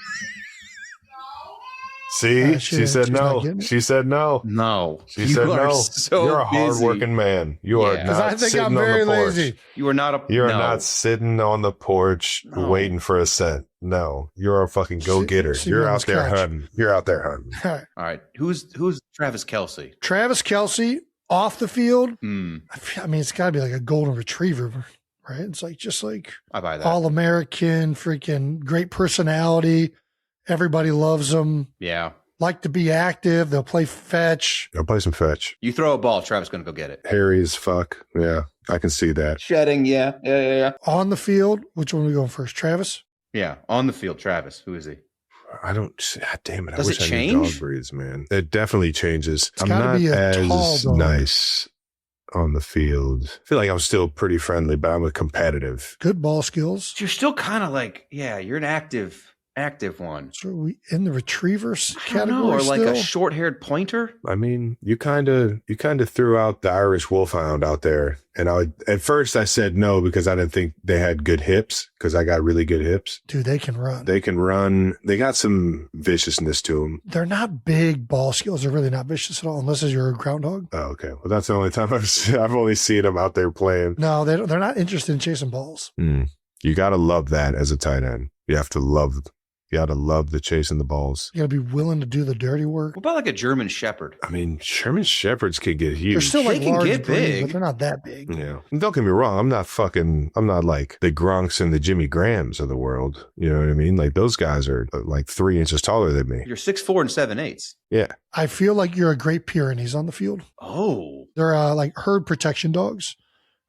See, she said no. She said no. No. She said no. So you're a hardworking man. You are not I think sitting I'm very on the porch. lazy. You are not You're not sitting on the porch waiting for a scent. No, you're a fucking go-getter. You're out there hunting. You're out there hunting. All right. Who's Travis Kelsey? Travis Kelsey off the field. I mean, it's got to be like a golden retriever, right? It's like just like I buy that. All-American, freaking great personality. Everybody loves him. Yeah. like to be active. They'll play fetch. I'll play some fetch. You throw a ball, Travis going to go get it. Hairy as fuck. Yeah, I can see that. Shedding, yeah. On the field, which one are we going first? Travis? Yeah, on the field, Travis. Who is he? I don't. God damn it! Does I wish it I knew change? dog breeds, man. It definitely changes. It's I'm gotta not be a tall as dog. nice on the field. I feel like I'm still pretty friendly, but I'm a competitive. Good ball skills. You're still kind of like, you're an active one. So are we in the retrievers I don't know, category or like still? a short-haired pointer. I mean, you kind of threw out the Irish Wolfhound out there, and at first I said no because I didn't think they had good hips because I got really good hips. Dude, they can run. They can run. They got some viciousness to them. They're not big ball skills. They're really not vicious at all, unless it's your groundhog. Oh, okay. Well, that's the only time I've only seen them out there playing. No, they're not interested in chasing balls. You got to love that as a tight end. You have to love. You got to love the chasing the balls. You got to be willing to do the dirty work. What about like a German Shepherd? I mean, German Shepherds could get huge. They're still like They can large get breed, big. but they're not that big. Yeah. Don't get me wrong. I'm not like the Gronks and the Jimmy Grahams of the world. You know what I mean? Like those guys are like 3 inches taller than me. You're 6'4" and 7/8. Yeah. I feel like you're a Great Pyrenees on the field. Oh. They're like herd protection dogs,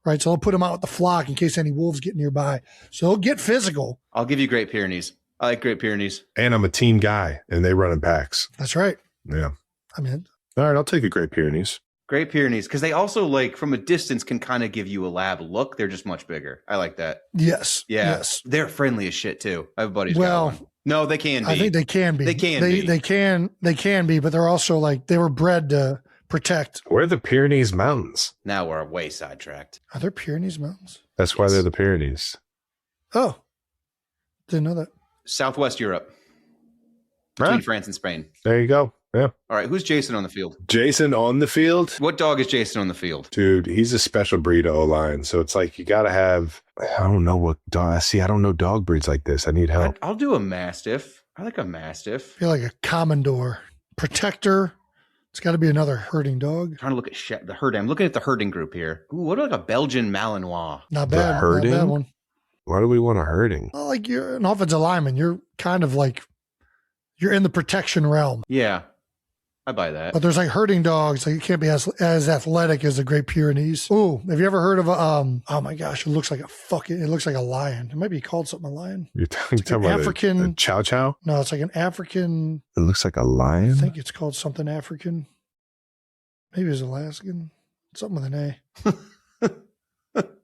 right? So they'll put them out with the flock in case any wolves get nearby. So they'll get physical. I'll give you Great Pyrenees. I like Great Pyrenees. And I'm a team guy, and they run in packs. That's right. Yeah. I mean, All right, I'll take a Great Pyrenees. Great Pyrenees, because they also, like, from a distance can kind of give you a lab look. They're just much bigger. I like that. yes. Yeah. Yes. They're friendly as shit, too. I have a buddy's got Well, one. No, they can be. I think they can be. They can be. They can be, but they're also like, they were bred to protect. Where are the Pyrenees Mountains? Now we're way sidetracked. Are there Pyrenees Mountains? That's why they're the Pyrenees. Oh, didn't know that. Southwest Europe. Between Right. France and Spain. There you go. Yeah. All right, who's Jason on the field? Jason on the field. What dog is Jason on the field? Dude, he's a special breed of O-line. So it's like you got to have, I don't know what dog. See, I don't know dog breeds like this. I need help. I'll do a Mastiff. I like a Mastiff. I feel like a Commodore. Protector. It's got to be another herding dog. Trying to look at the herding. I'm looking at the herding group here. Ooh, what about like a Belgian Malinois? Not The bad. herding? Not bad one. Why do we want a herding? Well, like you're an offensive lineman. You're kind of like, you're in the protection realm. Yeah, I buy that. But there's like herding dogs. Like you can't be as athletic as the Great Pyrenees. Ooh, have you ever heard of a, oh my gosh, it looks like a lion. It might be called something a lion. You're talking an about African- a chow chow? No, it's like an African, It looks like a I lion. think it's called something African. Maybe it's Alaskan. Something with an A.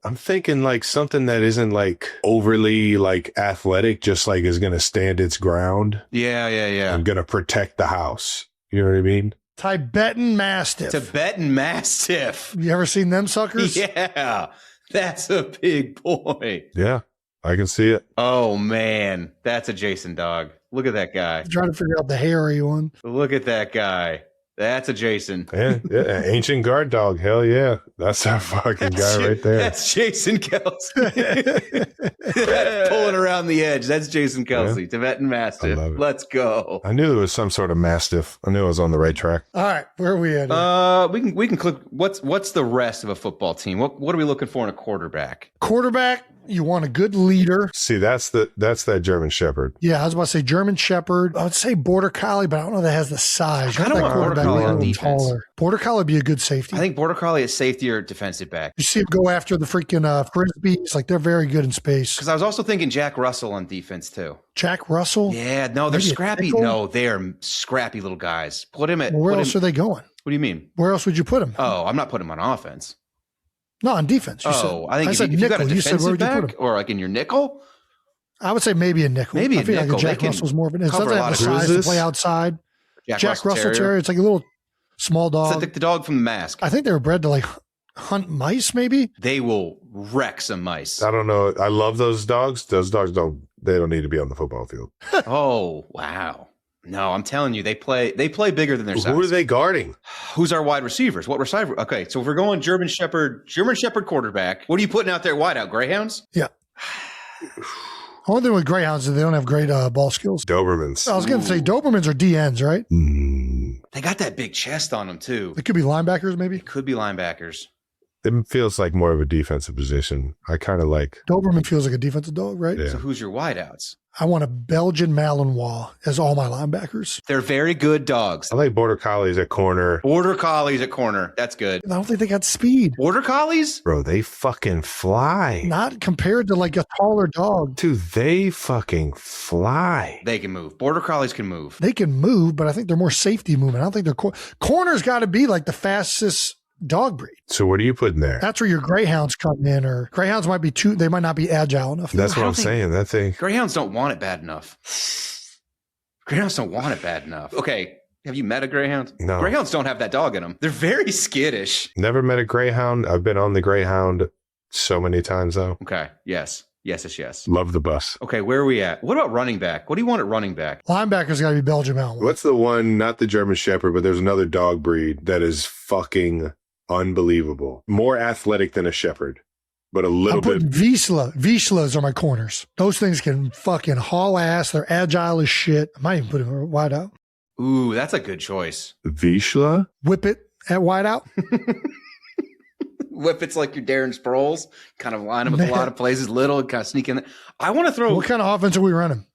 I'm thinking like something that isn't like overly like athletic, just like is going to stand its ground. Yeah. I'm going to protect the house. You know what I mean? Tibetan Mastiff. Tibetan Mastiff. You ever seen them suckers? Yeah, that's a big boy. Yeah, I can see it. Oh man, that's a Jason dog. Look at that guy. I'm trying to figure out the hairy one. Look at that guy. That's a Jason. Yeah, ancient guard dog. Hell yeah. That's our fucking guy right there. That's Jason Kelsey. Pulling around the edge. That's Jason Kelsey. Tibetan Mastiff. I love it. Let's go. I knew there was some sort of mastiff. I knew I was on the right track. All right, where are we at? Here? We can click. What's the rest of a football team? What are we looking for in a quarterback? Quarterback, you want a good leader. See, that's that German Shepherd. Yeah, I was about to say German Shepherd. I would say Border Collie, but I don't know if that has the size. I kinda That want Border quarterback Collie a on little defense. taller. Border Collie would be a good safety. I think Border Collie is safety or defensive back. You see him go after the freaking frisbees. Like they're very good in space. Because I was also thinking Jack Russell on defense too. Jack Russell. Yeah, no, they're Maybe a scrappy. nickel? No, they're scrappy little guys. Put him at. Well, where put else him- are they going? What do you mean? Where else would you put him? Oh, I'm not putting him on offense. No, on defense. You Oh, said, I think if, said you, if you got a nickel. You said where defensive would you put back him? or like in your nickel, I would say maybe a nickel. Maybe I a feel nickel. like They Jack can Russell's more of an. It cover doesn't a have lot the of size to bruises. play outside. Jack Russell Terrier. It's like a little small It's dog. like the dog from the Mask. I think they were bred to like hunt mice. Maybe. They will wreck some mice. I don't know. I love those dogs. Those dogs don't need to be on the football field. Oh wow! No, I'm telling you, they play bigger than their size. Who are they guarding? Who's our wide receivers? What receiver? Okay, so if we're going German Shepherd quarterback, what are you putting out there? Wideout Greyhounds? Yeah. Only thing with Greyhounds is they don't have great ball skills. Dobermans. I was going to say Dobermans are DNs, right? They got that big chest on them too. They could be linebackers, maybe. Could be linebackers. It feels like more of a defensive position. I kind of like. Doberman feels like a defensive dog, right? Yeah. So who's your wideouts? I want a Belgian Malinois as all my linebackers. They're very good dogs. I like Border Collies at corner. Border Collies at corner. That's good. I don't think they got speed. Border Collies? Bro, they fucking fly. Not compared to like a taller dog. Dude, they fucking fly. They can move. Border Collies can move. They can move, but I think they're more safety movement. I don't think they're corner's got to be like the fastest dog breed. So what are you putting there? That's where your greyhounds come in, or greyhounds might be too, they might not be agile enough. That's what I'm saying. That thing. Greyhounds don't want it bad enough. Greyhounds don't want it bad enough. Okay. Have you met a greyhound? No. Greyhounds don't have that dog in them. They're very skittish. Never met a greyhound. I've been on the greyhound so many times though. Okay. Yes. Yes. Love the bus. Okay. Where are we at? What about running back? What do you want at running back? Linebacker's got to be Belgian Malinois. What's the one, not the German Shepherd, but there's another dog breed that is fucking unbelievable. More athletic than a Shepherd, but a little I'm putting bit. Vizslas are my corners. Those things can fucking haul ass. They're agile as shit. I might even put them wide out. Ooh, that's a good choice. Vizsla? Whip it at wide out. Whip it's like your Darren Sproles, kind of line them with a lot of places, little, kind of sneak in there. I want to throw. What kind of offense are we running?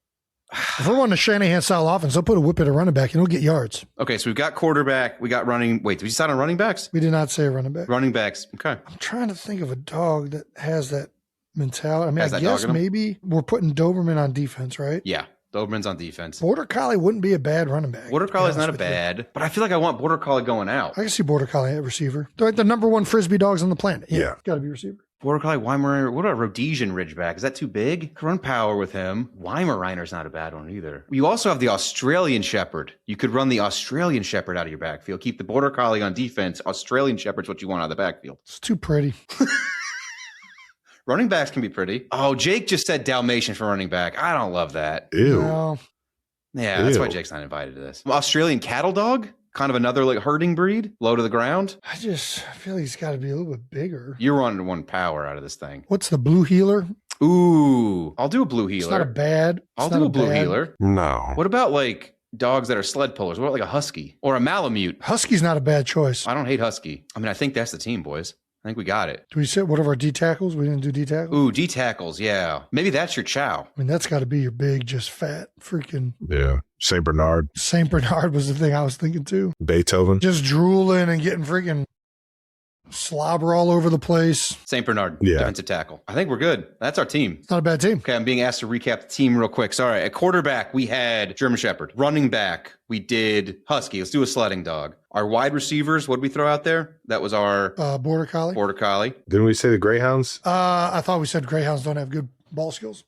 If we're running a Shanahan style offense, they'll put a whip at a running back and he'll get yards. Okay, so we've got quarterback. We got running. Wait, did we decide on running backs? We did not say running back. Running backs. Okay. I'm trying to think of a dog that has that mentality. I mean, Has I that guess dog in him? maybe we're putting Doberman on defense, right? Yeah, Doberman's on defense. Border Collie wouldn't be a bad running back. Border to be Collie's not a honest with you. bad, but I feel like I want Border Collie going out. I can see Border Collie at receiver. They're like the number one Frisbee dogs on the planet. Yeah. Got to be receiver. Border Collie, Weimaraner. What about Rhodesian Ridgeback? Is that too big? Could run power with him. Weimaraner's not a bad one either. You also have the Australian Shepherd. You could run the Australian Shepherd out of your backfield. Keep the Border Collie on defense. Australian Shepherd's what you want out of the backfield. It's too pretty. Running backs can be pretty. Oh, Jake just said Dalmatian for running back. I don't love that. Ew. No. Yeah, that's why Ew. Jake's not invited to this. Australian cattle dog? Kind of another like herding breed, low to the ground. I feel like he's got to be a little bit bigger. You're running one power out of this thing. What's the blue healer? Ooh, I'll do a blue healer. It's not a bad. I'll do a blue healer. No. What about like dogs that are sled pullers? What about like a husky or a Malamute? Husky's not a bad choice. I don't hate husky. I mean, I think that's the team, boys. I think we got it. Do we say what of our D tackles? We didn't do D tackles. Ooh, D tackles. Yeah, maybe that's your chow. I mean, that's got to be your big, just fat, freaking. Yeah. St. Bernard. Saint Bernard was the thing I was thinking too. Beethoven. Just drooling and getting freaking slobber all over the place. St. Bernard, Yeah. defensive tackle. I think we're good. That's our team. It's not a bad team. Okay, I'm being asked to recap the team real quick. Sorry. At quarterback, we had German Shepherd. Running back, we did Husky. Let's do a sledding dog. Our wide receivers, what did we throw out there? That was our Border Collie. Border Collie. Didn't we say the Greyhounds? I thought we said Greyhounds don't have good ball skills.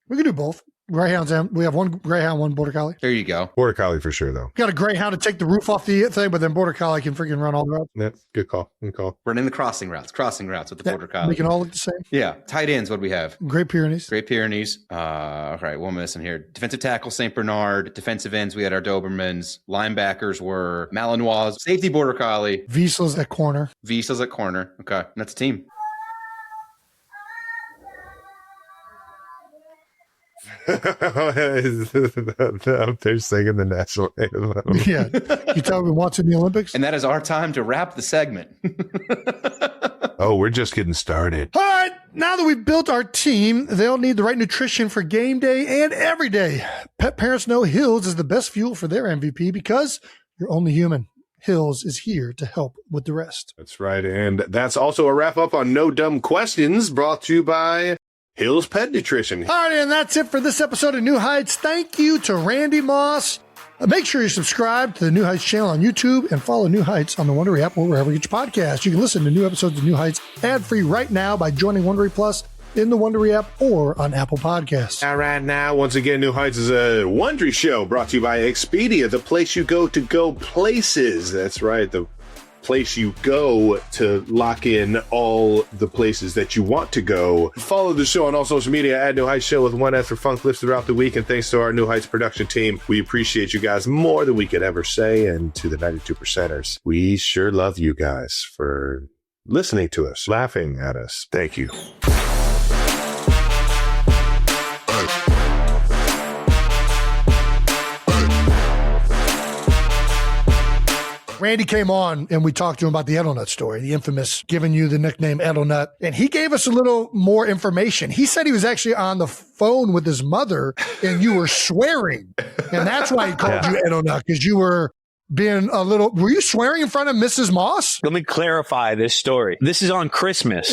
We can do both. Greyhounds, and we have one Greyhound, one Border Collie. There you go. Border Collie for sure, though. Got a Greyhound to take the roof off the thing, but then Border Collie can freaking run all the routes. Yeah, good call. Good call. Running the crossing routes with the Yeah, Border Collie. they can all look the same. Yeah. Tight ends, what do we have? Great Pyrenees. Great Pyrenees. All right, one missing here. Defensive tackle, St. Bernard. Defensive ends, we had our Dobermans. Linebackers were Malinois. Safety, Border Collie. Vizslas at corner. Visas at corner. Okay, and that's a team. They're singing the national anthem. Yeah. You tell me watching the Olympics? And that is our time to wrap the segment. Oh, we're just getting started. All right. Now that we've built our team, they'll need the right nutrition for game day and every day. Pet parents know Hills is the best fuel for their MVP because you're only human. Hills is here to help with the rest. That's right. And that's also a wrap up on No Dumb Questions brought to you by Hills Pet Nutrition. All right, and that's it for this episode of New Heights. Thank you to Randy Moss. Make sure you subscribe to the New Heights channel on YouTube and follow New Heights on the Wondery app or wherever you get your podcasts. You can listen to new episodes of New Heights ad-free right now by joining Wondery Plus in the Wondery app or on Apple Podcasts. All right, now, once again, New Heights is a Wondery show brought to you by Expedia, the place you go to go places. That's right, the place you go to lock in all the places that you want to go. Follow the show on all social media at New Heights Show with one S for fun clips throughout the week. And thanks to our New Heights production team, we appreciate you guys more than we could ever say. And to the 92%ers, we sure love you guys for listening to us, laughing at us. Thank you. Randy came on and we talked to him about the Edelnut story, the infamous giving you the nickname Edelnut. And he gave us a little more information. He said he was actually on the phone with his mother and you were swearing. And that's why he called you Edelnut, because you were being a little, were you swearing in front of Mrs. Moss? Let me clarify this story. This is on Christmas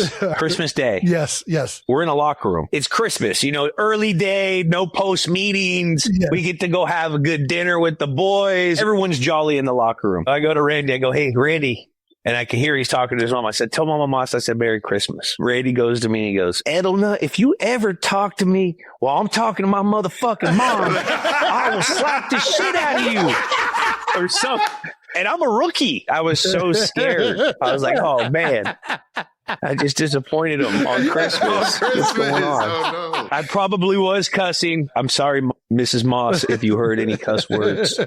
Day. Yes. We're in a locker room. It's Christmas, early day, no post meetings. Yes. We get to go have a good dinner with the boys. Everyone's jolly in the locker room. I go to Randy. I go, hey, Randy. And I can hear he's talking to his mom. I said, tell Mama Moss I said, Merry Christmas. Randy goes to me and he goes, Edelnut, if you ever talk to me while I'm talking to my motherfucking mom, I will slap the shit out of you. Or something. And I'm a rookie. I was so scared. I was like, oh, man. I just disappointed him on Christmas. What's going on? Oh, no. I probably was cussing. I'm sorry, Mrs. Moss, if you heard any cuss words.